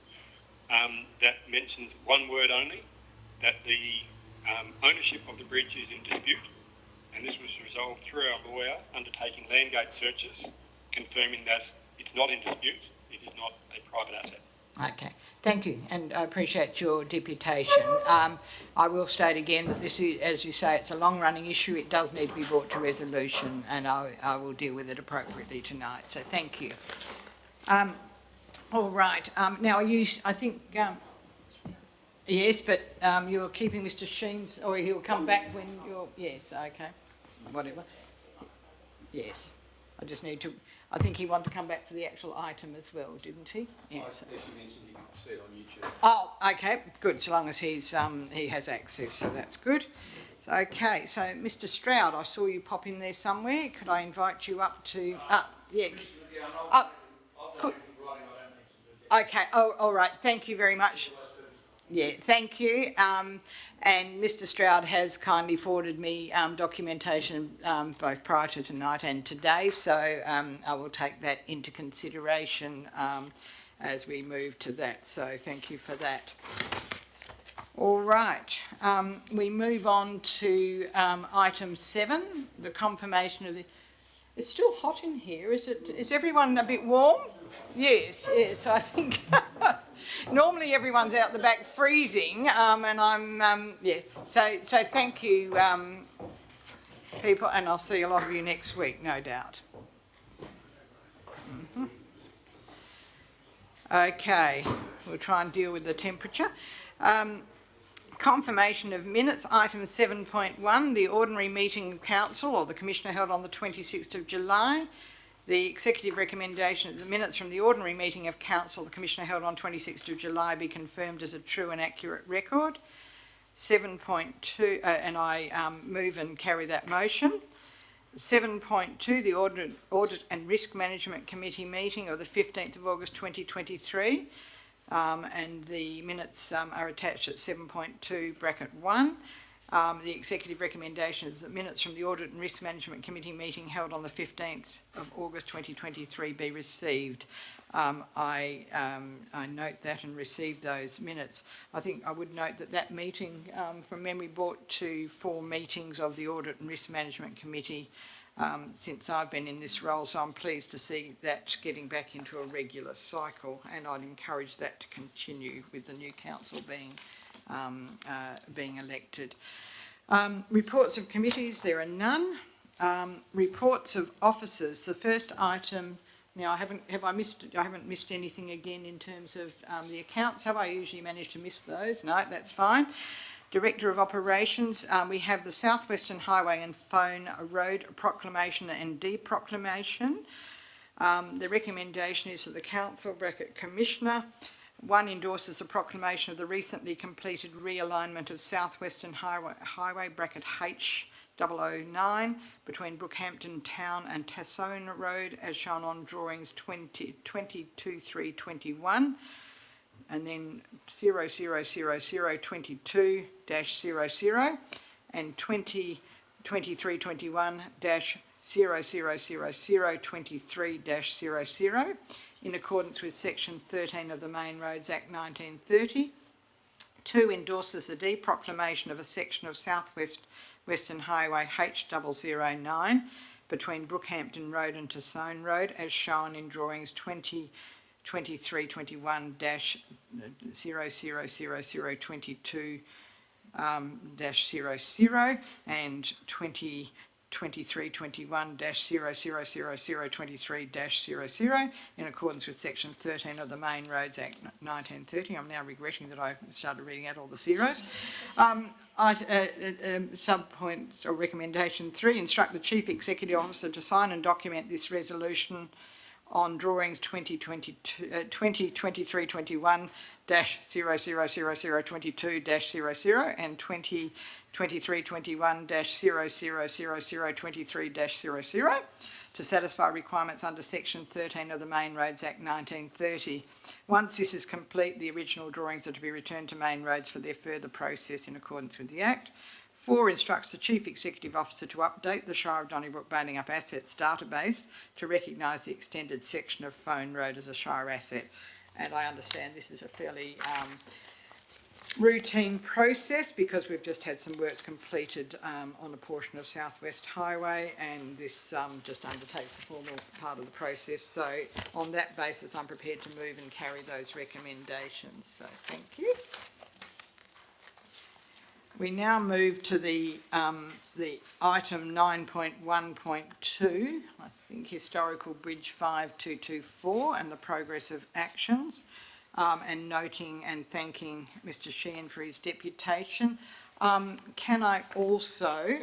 that mentions one word only, that the ownership of the bridge is in dispute, and this was resolved through our lawyer undertaking landgate searches, confirming that it's not in dispute, it is not a private asset. Okay, thank you, and I appreciate your deputation. I will state again that this is, as you say, it's a long-running issue. It does need to be brought to resolution, and I will deal with it appropriately tonight. So thank you. All right. Now, I think, yes, but you're keeping Mr Sheens, or he'll come back when you're, yes, okay, whatever. Yes, I just need to. I think he wanted to come back for the actual item as well, didn't he? Yes. I guess you mentioned you can see it on YouTube. Oh, okay, good. So long as he has access, so that's good. Okay, so Mr Stroud, I saw you pop in there somewhere. Could I invite you up to? Yeah. Okay. Oh, all right. Thank you very much. Yeah, thank you. And Mr Stroud has kindly forwarded me documentation both prior to tonight and today, so I will take that into consideration as we move to that. So thank you for that. All right, we move on to item 7, the confirmation of the... It's still hot in here, is it? Is everyone a bit warm? Yes, yes, I think... Normally everyone's out the back freezing, and I'm, yeah. So thank you, people, and I'll see a lot of you next week, no doubt. Okay, we'll try and deal with the temperature. Confirmation of minutes, item 7.1, the ordinary meeting of council or the commissioner held on the 26th of July. The executive recommendation that the minutes from the ordinary meeting of council, the commissioner held on 26th of July, be confirmed as a true and accurate record. 7.2, and I move and carry that motion. 7.2, the Audit and Risk Management Committee meeting of the 15th of August 2023. And the minutes are attached at 7.2 bracket 1. The executive recommendation is that minutes from the Audit and Risk Management Committee meeting held on the 15th of August 2023 be received. I note that and received those minutes. I think I would note that meeting from memory brought to 4 meetings of the Audit and Risk Management Committee since I've been in this role, so I'm pleased to see that getting back into a regular cycle, and I'd encourage that to continue with the new council being elected. Reports of committees, there are none. Reports of officers, the first item. Now, I haven't missed anything again in terms of the accounts, have I? Usually manage to miss those. No, that's fine. Director of Operations, we have the South Western Highway and Phone Road Proclamation and Deproclamation. The recommendation is that the Council, Commissioner, 1, endorses the proclamation of the recently completed realignment of South Western Highway H009 between Brookhampton Town and Tassone Road as shown on drawings 22.3.21, and then 000022-00 and 2023-21-000023-00 in accordance with Section 13 of the Main Roads Act 1930. 2, endorses the deproclamation of a section of Western Highway H009 between Brookhampton Road and Tassone Road as shown in drawings 2023-21-000022-00 and 2023-21-000023-00 in accordance with Section 13 of the Main Roads Act 1930. I'm now regretting that I started reading out all the zeros. Subpoint or recommendation 3, instruct the Chief Executive Officer to sign and document this resolution on drawings 2023-21-000022-00 and 2023-21-000023-00 to satisfy requirements under Section 13 of the Main Roads Act 1930. Once this is complete, the original drawings are to be returned to Main Roads for their further process in accordance with the Act. 4, instructs the Chief Executive Officer to update the Shire of Donnybrook Baling Up Assets database to recognise the extended section of Phone Road as a Shire asset. And I understand this is a fairly routine process because we've just had some works completed on a portion of South West Highway, and this just undertakes the formal part of the process. So on that basis, I'm prepared to move and carry those recommendations. So thank you. We now move to the item 9.1.2, I think Historical Bridge 5224 and the progress of actions, and noting and thanking Mr Sheehan for his deputation. Can I also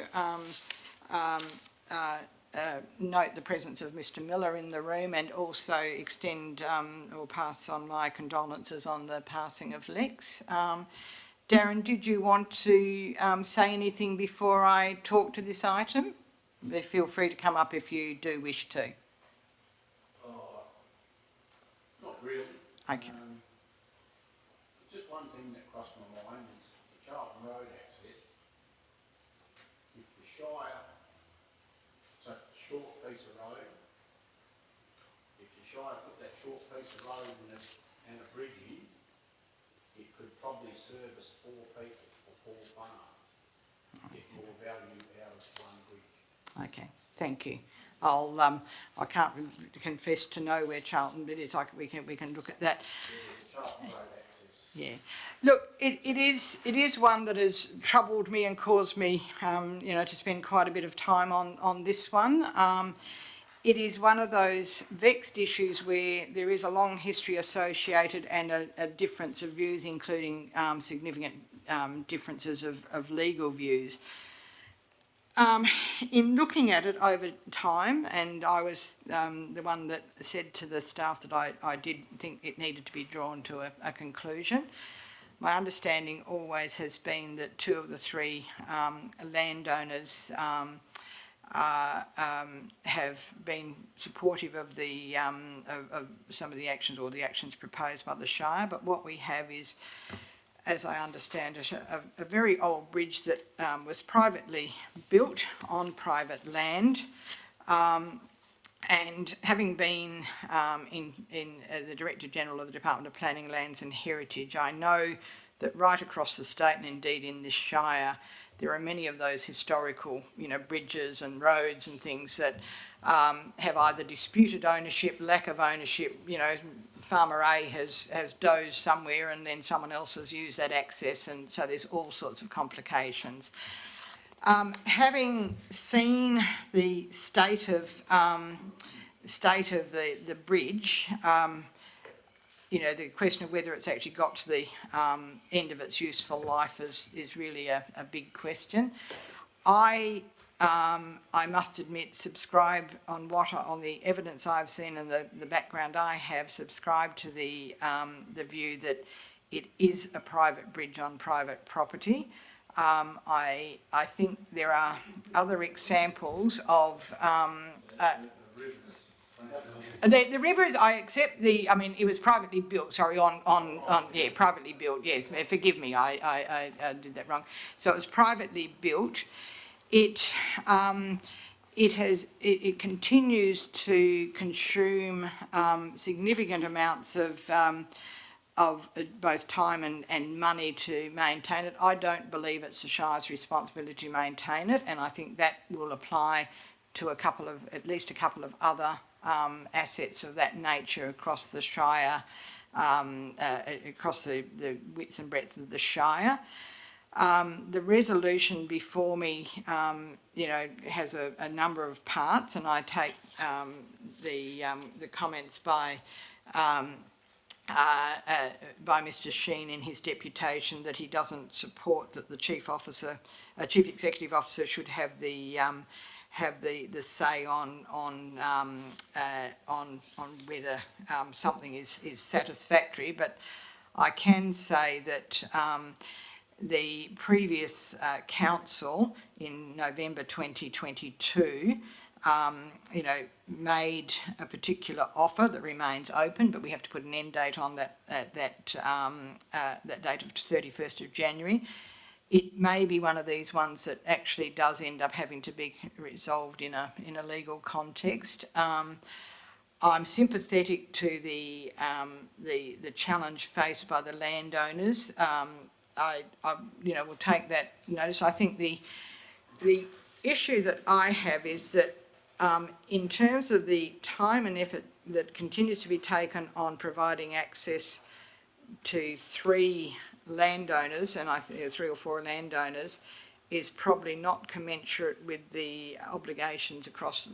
note the presence of Mr Miller in the room and also extend or pass on my condolences on the passing of Lex. Darren, did you want to say anything before I talk to this item? Feel free to come up if you do wish to. Not really. Okay. Just one thing that crossed my mind is the Charlton Road access. If the Shire, such a short piece of road, if the Shire put that short piece of road and a bridge in, it could probably service 4 people or 4 farms, get more value out of one bridge. Okay, thank you. I can't confess to know where Charlton is. We can look at that. Charlton Road access. Yeah. Look, it is one that has troubled me and caused me, to spend quite a bit of time on this one. It is one of those vexed issues where there is a long history associated and a difference of views, including significant differences of legal views. In looking at it over time, and I was the one that said to the staff that I did think it needed to be drawn to a conclusion. My understanding always has been that 2 of the 3 landowners have been supportive of the of some of the actions or the actions proposed by the Shire, but what we have is, as I understand it, a very old bridge that was privately built on private land, and having been in the Director General of the Department of Planning, Lands and Heritage, I know that right across the state and indeed in this Shire, there are many of those historical, bridges and roads and things that have either disputed ownership, lack of ownership. Farmer A has dozed somewhere and then someone else has used that access, and so there's all sorts of complications. Having seen the state of the bridge, the question of whether it's actually got to the end of its useful life is really a big question. I must admit, subscribe on the evidence I've seen and the background I have, subscribed to the view that it is a private bridge on private property. I think there are other examples of the river is, I accept it was privately built, sorry, privately built, yes, forgive me, I did that wrong. So it was privately built. It continues to consume significant amounts of both time and money to maintain it. I don't believe it's the Shire's responsibility to maintain it, and I think that will apply to at least a couple of other assets of that nature across the Shire, across the width and breadth of the Shire. The resolution before me, has a number of parts, and I take the comments by Mr. Sheen in his deputation that he doesn't support that the chief executive officer should have the say on whether something is satisfactory. But I can say that the previous council in November 2022 made a particular offer that remains open, but we have to put an end date on that date of 31st of January. It may be one of these ones that actually does end up having to be resolved in a legal context. I'm sympathetic to the challenge faced by the landowners. I will take that notice. I think the issue that I have is that in terms of the time and effort that continues to be taken on providing access to three landowners, and I think 3 or 4 landowners, is probably not commensurate with the obligations across,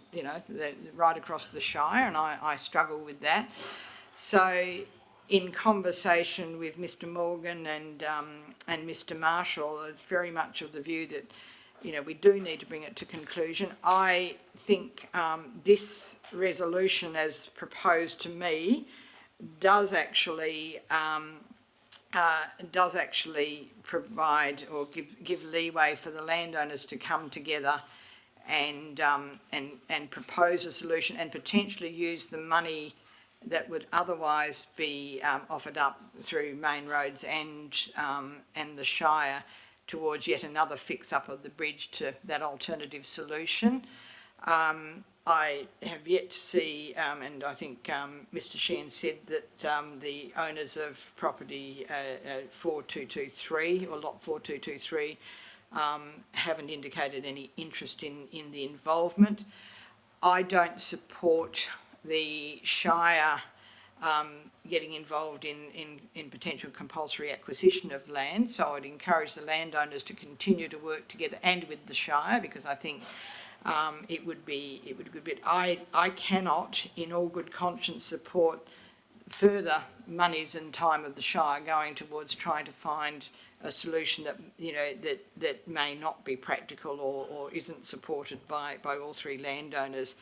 right across the Shire, and I struggle with that. So in conversation with Mr. Morgan and Mr. Marshall, it's very much of the view that we do need to bring it to conclusion. I think this resolution, as proposed to me, does actually provide or give leeway for the landowners to come together and propose a solution and potentially use the money that would otherwise be offered up through Main Roads and the Shire towards yet another fix-up of the bridge to that alternative solution. I have yet to see, and I think Mr. Sheehan said that the owners of property 4223 or lot 4223 haven't indicated any interest in the involvement. I don't support the Shire getting involved in potential compulsory acquisition of land, so I'd encourage the landowners to continue to work together and with the Shire, because I think it would be a good bit. I cannot, in all good conscience, support further monies and time of the Shire going towards trying to find a solution that that may not be practical or isn't supported by all three landowners.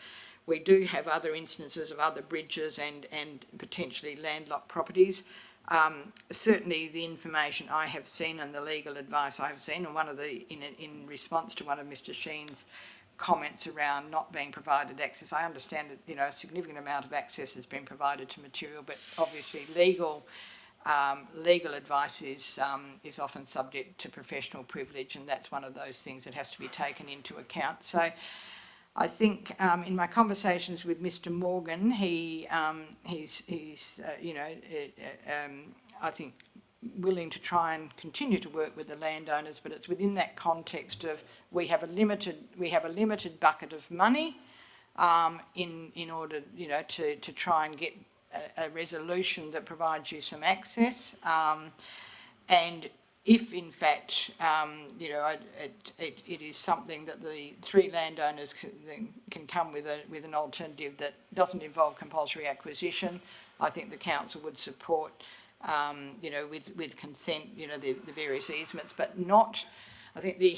We do have other instances of other bridges and potentially landlocked properties. Certainly the information I have seen and the legal advice I have seen, and one of the in response to one of Mr. Sheen's comments around not being provided access, I understand that a significant amount of access has been provided to material, but obviously legal advice is often subject to professional privilege, and that's one of those things that has to be taken into account. So I think in my conversations with Mr. Morgan, he's I think willing to try and continue to work with the landowners, but it's within that context of we have a limited bucket of money in order to try and get a resolution that provides you some access, and if in fact it is something that the three landowners can come with an alternative that doesn't involve compulsory acquisition, I think the council would support, you know, with consent, you know, the various easements, but not, I think the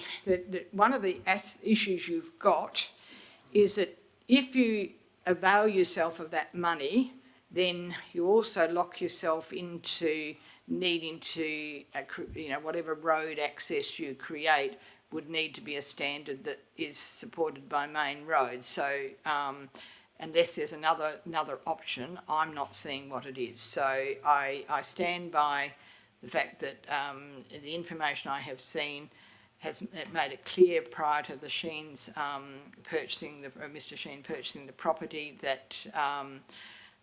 one of the issues you've got is that if you avail yourself of that money, then you also lock yourself into needing to, you know, whatever road access you create would need to be a standard that is supported by main roads. So unless there's another option, I'm not seeing what it is. So I stand by the fact that the information I have seen has made it clear prior to the Sheens Mr. Sheen purchasing the property that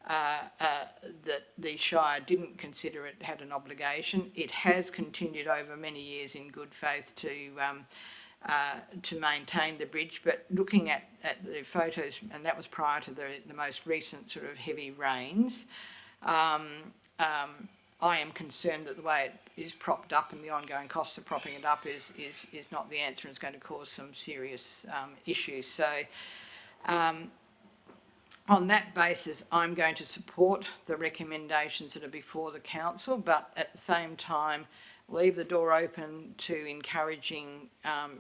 that the Shire didn't consider it had an obligation. It has continued over many years in good faith to maintain the bridge, but looking at the photos, and that was prior to the most recent sort of heavy rains, I am concerned that the way it is propped up and the ongoing costs of propping it up is not the answer and is going to cause some serious issues. So on that basis, I'm going to support the recommendations that are before the council, but at the same time, leave the door open to encouraging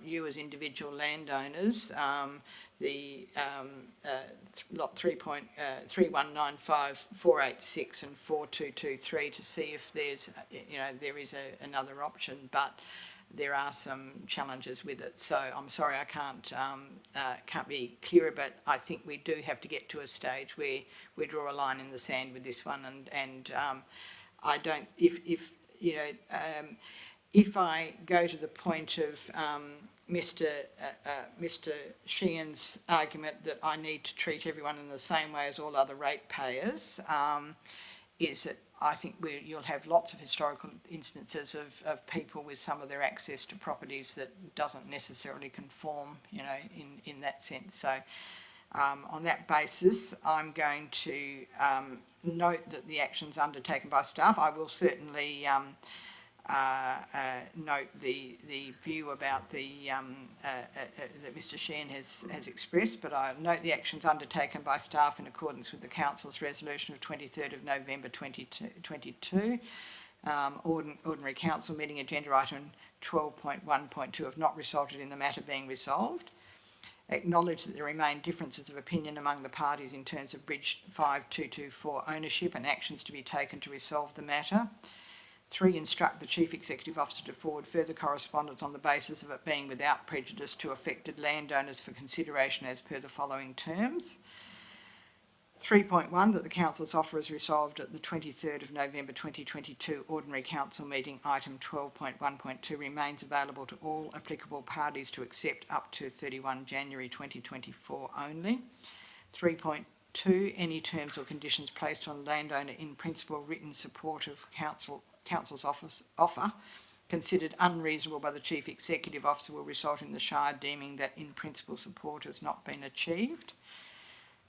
you as individual landowners, lot 3.3195, 486 and 4223 to see if there's, you know, there is another option, but there are some challenges with it. So I'm sorry I can't be clearer, but I think we do have to get to a stage where we draw a line in the sand with this one, and I don't, if you know, if I go to the point of Mr. Sheehan's argument that I need to treat everyone in the same way as all other ratepayers, is that I think you'll have lots of historical instances of people with some of their access to properties that doesn't necessarily conform, you know, in that sense. So on that basis, I'm going to note that the actions undertaken by staff. I will certainly note the view about that Mr. Sheehan has expressed, but I note the actions undertaken by staff in accordance with the Council's resolution of 23rd of November 2022. Ordinary Council meeting agenda item 12.1.2 have not resulted in the matter being resolved. Acknowledge that there remain differences of opinion among the parties in terms of Bridge 5224 ownership and actions to be taken to resolve the matter. 3, instruct the Chief Executive Officer to forward further correspondence on the basis of it being without prejudice to affected landowners for consideration as per the following terms. 3.1, that the Council's offer is resolved at the 23rd of November 2022 Ordinary Council meeting item 12.1.2 remains available to all applicable parties to accept up to 31 January 2024 only. 3.2, any terms or conditions placed on landowner in principle written support of Council's offer considered unreasonable by the Chief Executive Officer will result in the Shire deeming that in principle support has not been achieved.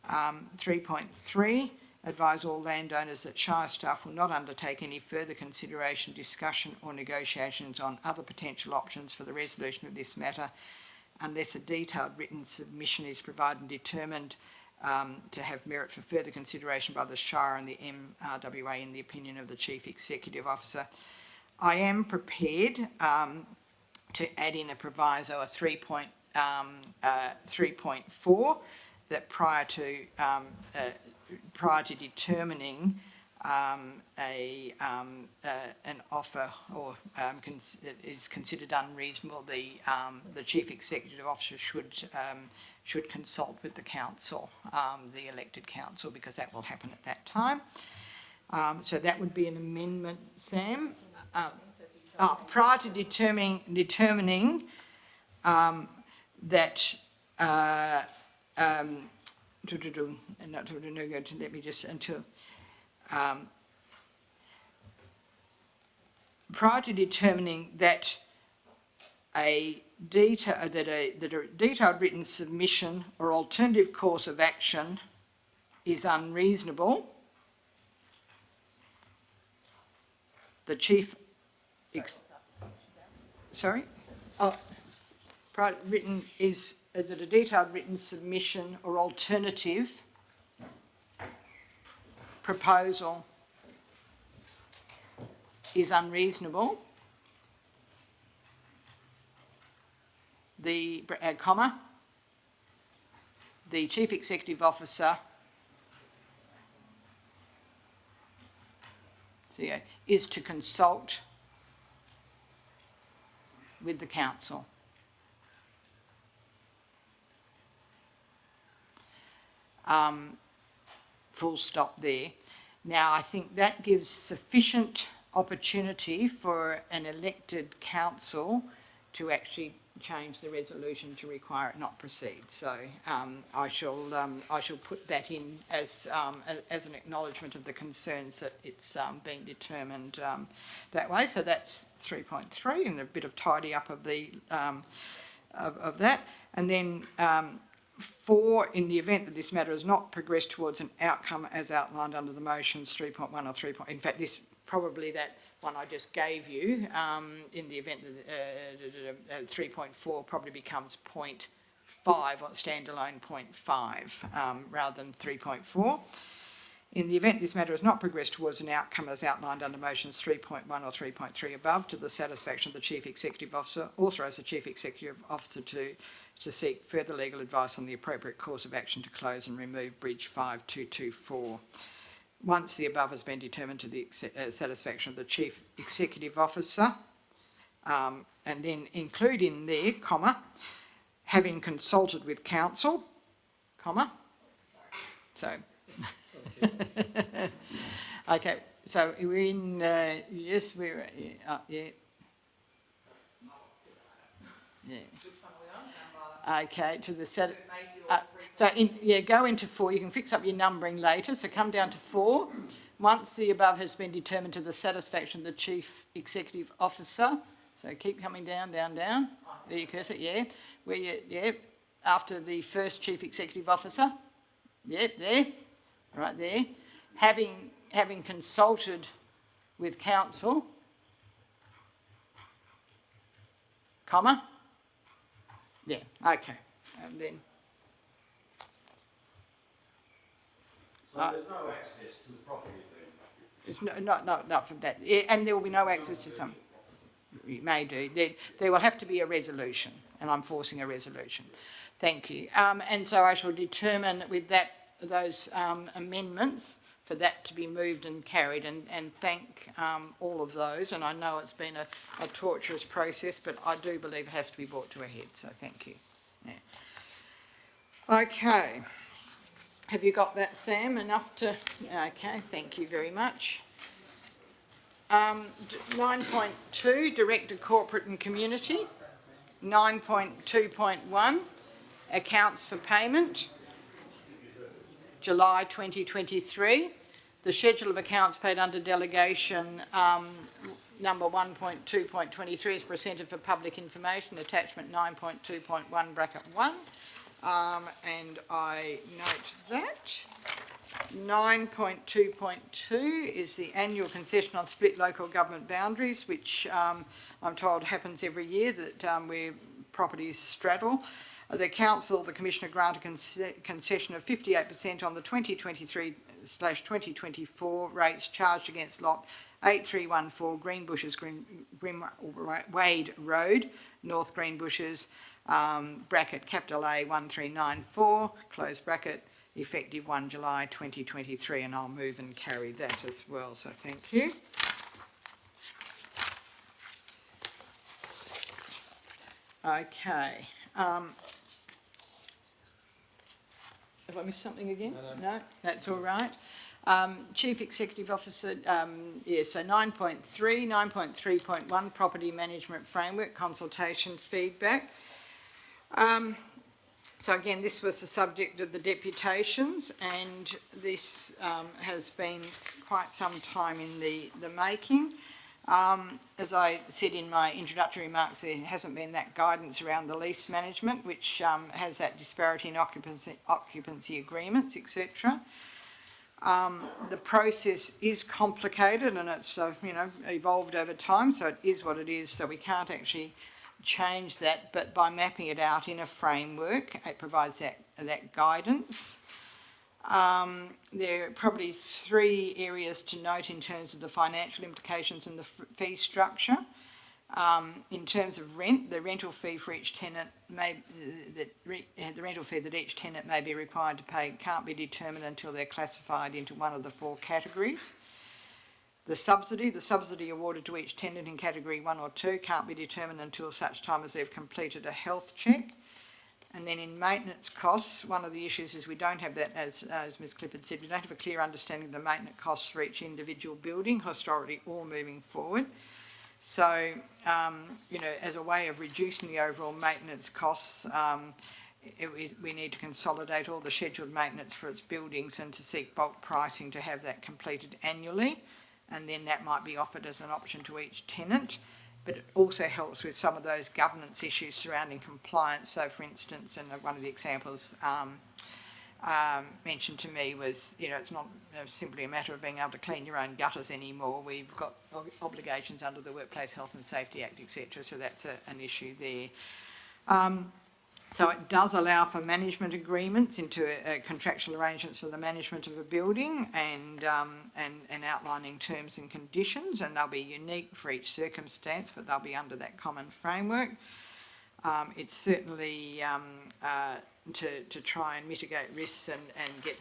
3.3, advise all landowners that Shire staff will not undertake any further consideration, discussion or negotiations on other potential options for the resolution of this matter unless a detailed written submission is provided and determined to have merit for further consideration by the Shire and the MRWA in the opinion of the Chief Executive Officer. I am prepared to add in a proviso, a 3.4, that prior to determining an offer or is considered unreasonable, the Chief Executive Officer should consult with the council, the elected council, because that will happen at that time. So that would be an amendment, Sam. Prior to determining that let me just until prior to determining that a detailed written submission or alternative course of action is unreasonable, the chief. Written is that a detailed written submission or alternative proposal is unreasonable, the Chief Executive Officer is to consult with the council. Full stop there. Now, I think that gives sufficient opportunity for an elected council to actually change the resolution to require it not proceed. So I shall put that in as an acknowledgement of the concerns that it's being determined that way. So that's 3.3, and a bit of tidy up of the of that. And then 4, in the event that this matter has not progressed towards an outcome as outlined under the motions 3.1 or 3. In fact, this probably that one I just gave you, in the event that 3.4 probably becomes 0.5 or standalone 0.5 rather than 3.4. In the event this matter has not progressed towards an outcome as outlined under motions 3.1 or 3.3 above, to the satisfaction of the Chief Executive Officer, authorise the Chief Executive Officer to seek further legal advice on the appropriate course of action to close and remove Bridge 5224. Once the above has been determined to the satisfaction of the Chief Executive Officer, and then include in there, comma, having consulted with council, comma, so, okay, so we're in, yes, we're, yeah. Yeah. Okay, to the set. Go into 4. You can fix up your numbering later. So come down to 4. Once the above has been determined to the satisfaction of the Chief Executive Officer. So keep coming down, down, down. There you cursor, yeah. Where you, yeah. After the first Chief Executive Officer. Yep, there. Right there. Having consulted with council, comma. Yeah, okay. And then. So there's no access to the property then? There's not from that. Yeah, and there will be no access to some. You may do. There will have to be a resolution, and I'm forcing a resolution. Thank you. And so I shall determine with those amendments for that to be moved and carried, and thank all of those. And I know it's been a torturous process, but I do believe it has to be brought to a head, so thank you. Yeah. Okay. Have you got that, Sam? Enough to... Okay, thank you very much. 9.2, Director Corporate and Community. 9.2.1, Accounts for Payment. July 2023. The schedule of accounts paid under delegation number 1.2.23 is presented for public information, attachment 9.2.1 bracket 1. And I note that. 9.2.2 is the annual concession on split local government boundaries, which I'm told happens every year, that where properties straddle. The council, the commissioner granted concession of 58% on the 2023/2024 rates charged against lot 8314 Greenbushes, Wade Road, North Greenbushes, bracket capital A 1394, close bracket, effective 1 July 2023, and I'll move and carry that as well, so thank you. Okay. Have I missed something again? No, that's all right. Chief Executive Officer, so 9.3, 9.3.1, Property Management Framework, Consultation Feedback. So again, this was the subject of the deputations, and this has been quite some time in the making. As I said in my introductory remarks, there hasn't been that guidance around the lease management, which has that disparity in occupancy agreements, etc. The process is complicated, and it's evolved over time, so it is what it is, so we can't actually change that, but by mapping it out in a framework, it provides that guidance. There are probably three areas to note in terms of the financial implications and the fee structure. In terms of rent, the rental fee for each tenant the rental fee that each tenant may be required to pay can't be determined until they're classified into one of the four categories. The subsidy awarded to each tenant in category 1 or 2 can't be determined until such time as they've completed a health check. And then in maintenance costs, one of the issues is we don't have that, as Ms Clifford said, we don't have a clear understanding of the maintenance costs for each individual building, historically or moving forward. So, as a way of reducing the overall maintenance costs, we need to consolidate all the scheduled maintenance for its buildings and to seek bulk pricing to have that completed annually. And then that might be offered as an option to each tenant. But it also helps with some of those governance issues surrounding compliance. So, for instance, and one of the examples mentioned to me was, it's not simply a matter of being able to clean your own gutters anymore. We've got obligations under the Workplace Health and Safety Act, etc. So that's an issue there. So it does allow for management agreements into contractual arrangements for the management of a building and outlining terms and conditions, and they'll be unique for each circumstance, but they'll be under that common framework. It's certainly to try and mitigate risks and get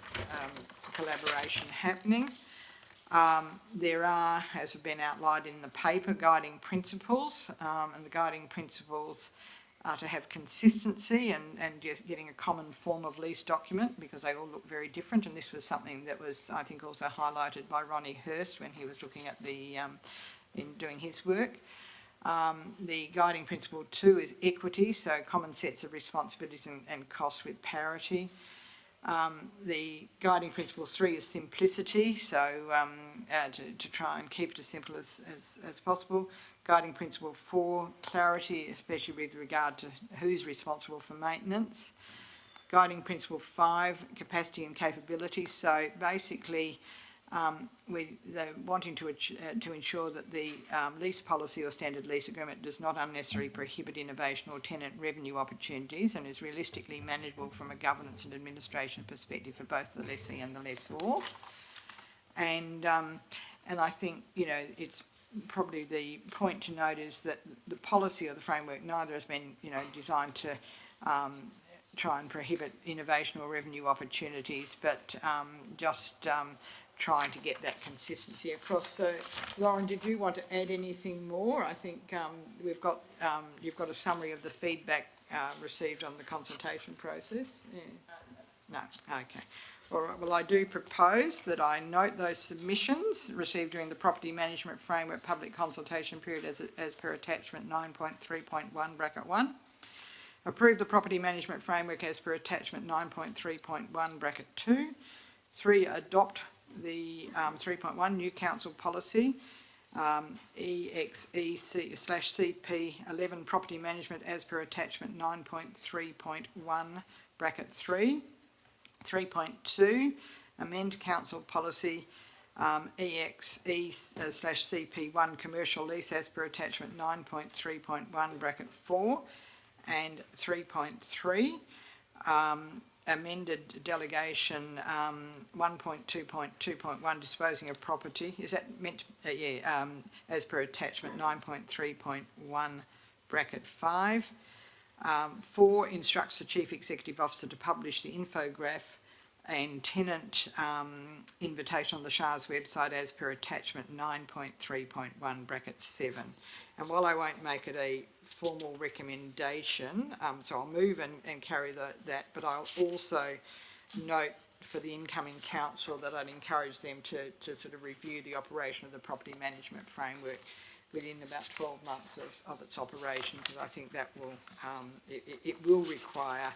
collaboration happening. There are, as have been outlined in the paper, guiding principles, and the guiding principles to have consistency and getting a common form of lease document, because they all look very different, and this was something that was, I think, also highlighted by Ronnie Hurst when he was looking at in doing his work. The guiding principle 2 is equity, so common sets of responsibilities and costs with parity. The guiding principle 3 is simplicity, so to try and keep it as simple as possible. Guiding principle 4, clarity, especially with regard to who's responsible for maintenance. Guiding principle 5, capacity and capability. So basically, they're wanting to ensure that the lease policy or standard lease agreement does not unnecessarily prohibit innovation or tenant revenue opportunities and is realistically manageable from a governance and administration perspective for both the lessee and the lessor. And I think, it's probably the point to note is that the policy or the framework neither has been, designed to try and prohibit innovation or revenue opportunities, but just trying to get that consistency across. So, Lauren, did you want to add anything more? I think you've got a summary of the feedback received on the consultation process. Yeah. No, okay. All right, well, I do propose that I note those submissions received during the Property Management Framework public consultation period as per attachment 9.3.1 bracket 1. Approve the Property Management Framework as per attachment 9.3.1 bracket 2. 3, adopt the 3.1 new council policy EXE/CP 11 property management as per attachment 9.3.1 bracket 3. 3.2, amend council policy EXE/CP1 commercial lease as per attachment 9.3.1 bracket 4, and 3.3, amended delegation 1.2.2.1 disposing of property. Is that meant? As per attachment 9.3.1 bracket 5. 4, instructs the Chief Executive Officer to publish the infograph and tenant invitation on the SHARS website as per attachment 9.3.1 bracket 7. And while I won't make it a formal recommendation, so I'll move and carry that, but I'll also note for the incoming council that I'd encourage them to sort of review the operation of the property management framework within about 12 months of its operation, because I think that will, it will require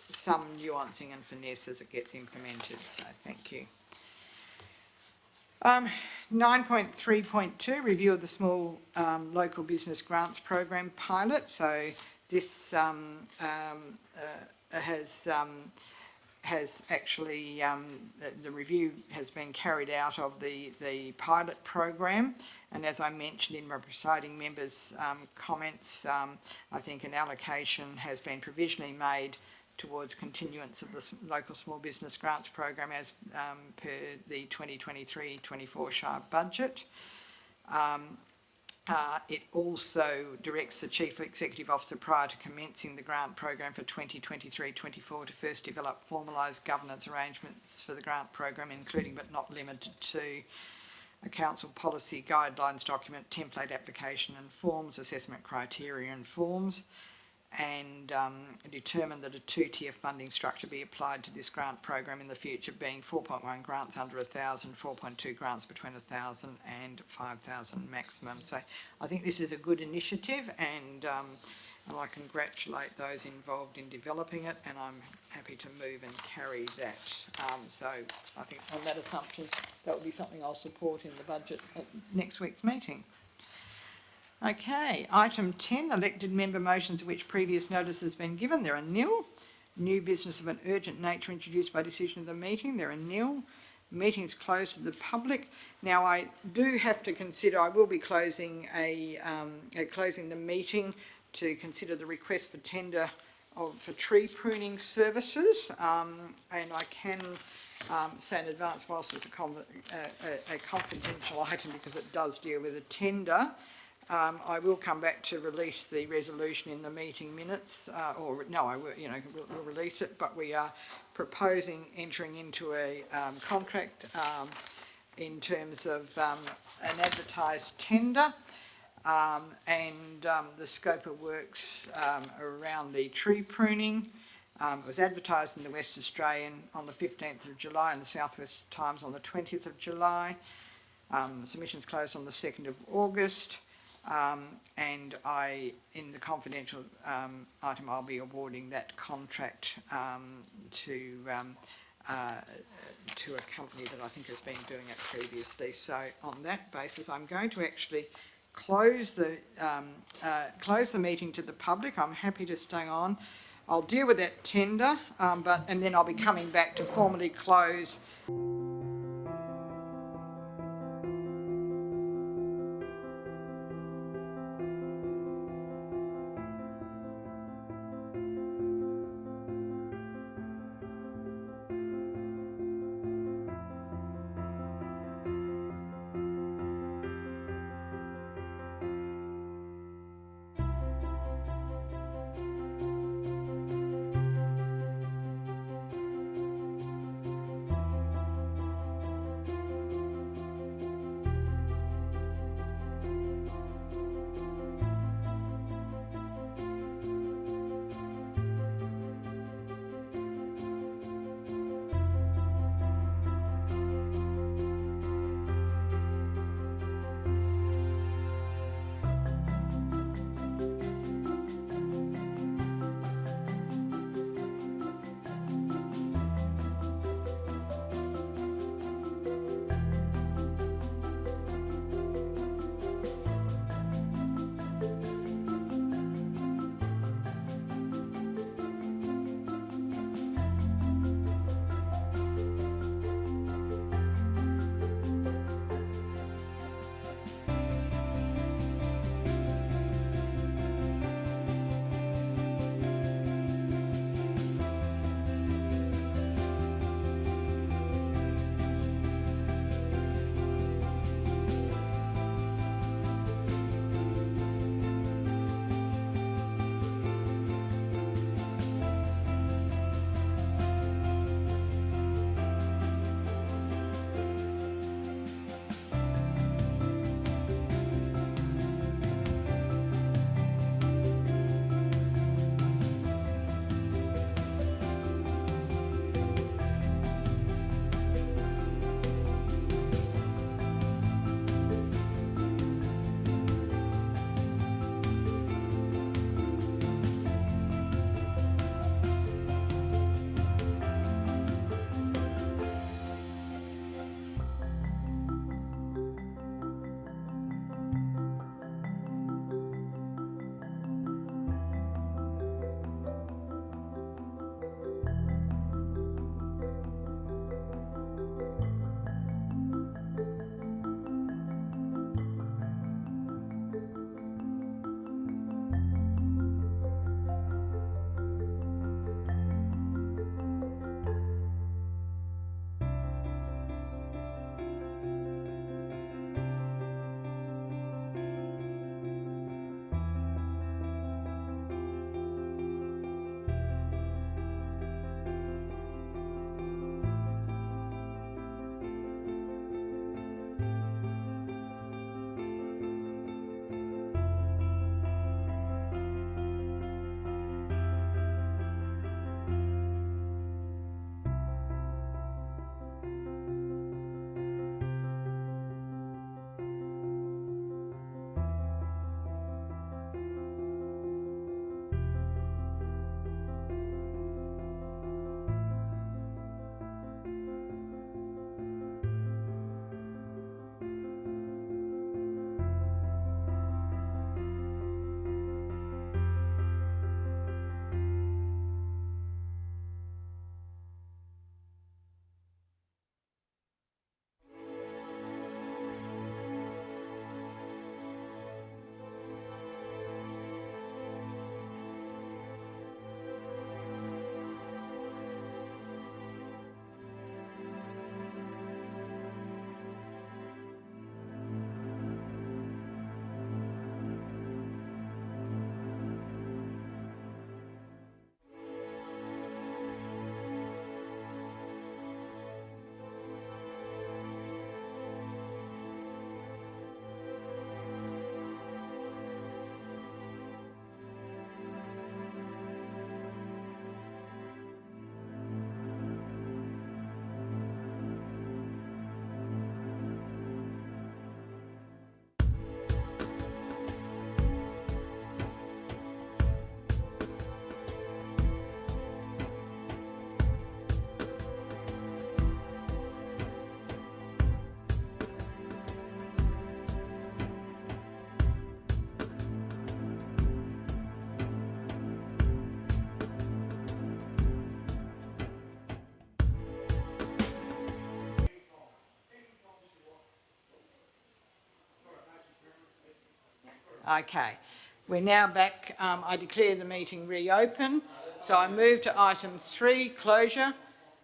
some nuancing and finesse as it gets implemented. So thank you. 9.3.2, review of the small local business grants program pilot. So this has actually, the review has been carried out of the pilot program, and as I mentioned in my presiding members' comments, I think an allocation has been provisionally made towards continuance of the local small business grants program as per the 2023-24 Shire budget. It also directs the Chief Executive Officer prior to commencing the grant program for 2023-24 to first develop formalised governance arrangements for the grant program, including but not limited to a council policy guidelines document, template application and forms, assessment criteria and forms, and determine that a two-tier funding structure be applied to this grant program in the future, being 4.1 grants under 1,000, 4.2 grants between 1,000 and 5,000 maximum. So I think this is a good initiative, and I congratulate those involved in developing it, and I'm happy to move and carry that. So I think on that assumption, that will be something I'll support in the budget at next week's meeting. Okay, item 10, elected member motions of which previous notice has been given. There are nil. New business of an urgent nature introduced by decision of the meeting. There are nil. Meeting's closed to the public. Now, I do have to consider, I will be closing closing the meeting to consider the request for tender for tree pruning services, and I can say in advance, whilst it's a confidential item because it does deal with a tender, I will come back to release the resolution in the meeting minutes, we'll release it, but we are proposing entering into a contract in terms of an advertised tender, and the scope of works around the tree pruning. It was advertised in the West Australian on the 15th of July and the South West Times on the 20th of July. Submissions closed on the 2nd of August. And in the confidential item, I'll be awarding that contract to a company that I think has been doing it previously. So on that basis, I'm going to actually close the meeting to the public. I'm happy to stay on. I'll deal with that tender, and then I'll be coming back to formally close Okay, we're now back. I declare the meeting reopen. So I move to item 3, closure.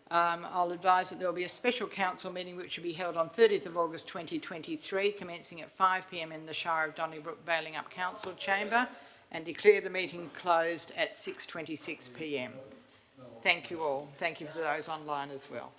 I'll advise that there will be a special council meeting which will be held on 30th of August 2023, commencing at 5 p.m. in the Shire of Donnybrook Balingup Council Chamber, and declare the meeting closed at 6:26 p.m. Thank you all. Thank you for those online as well.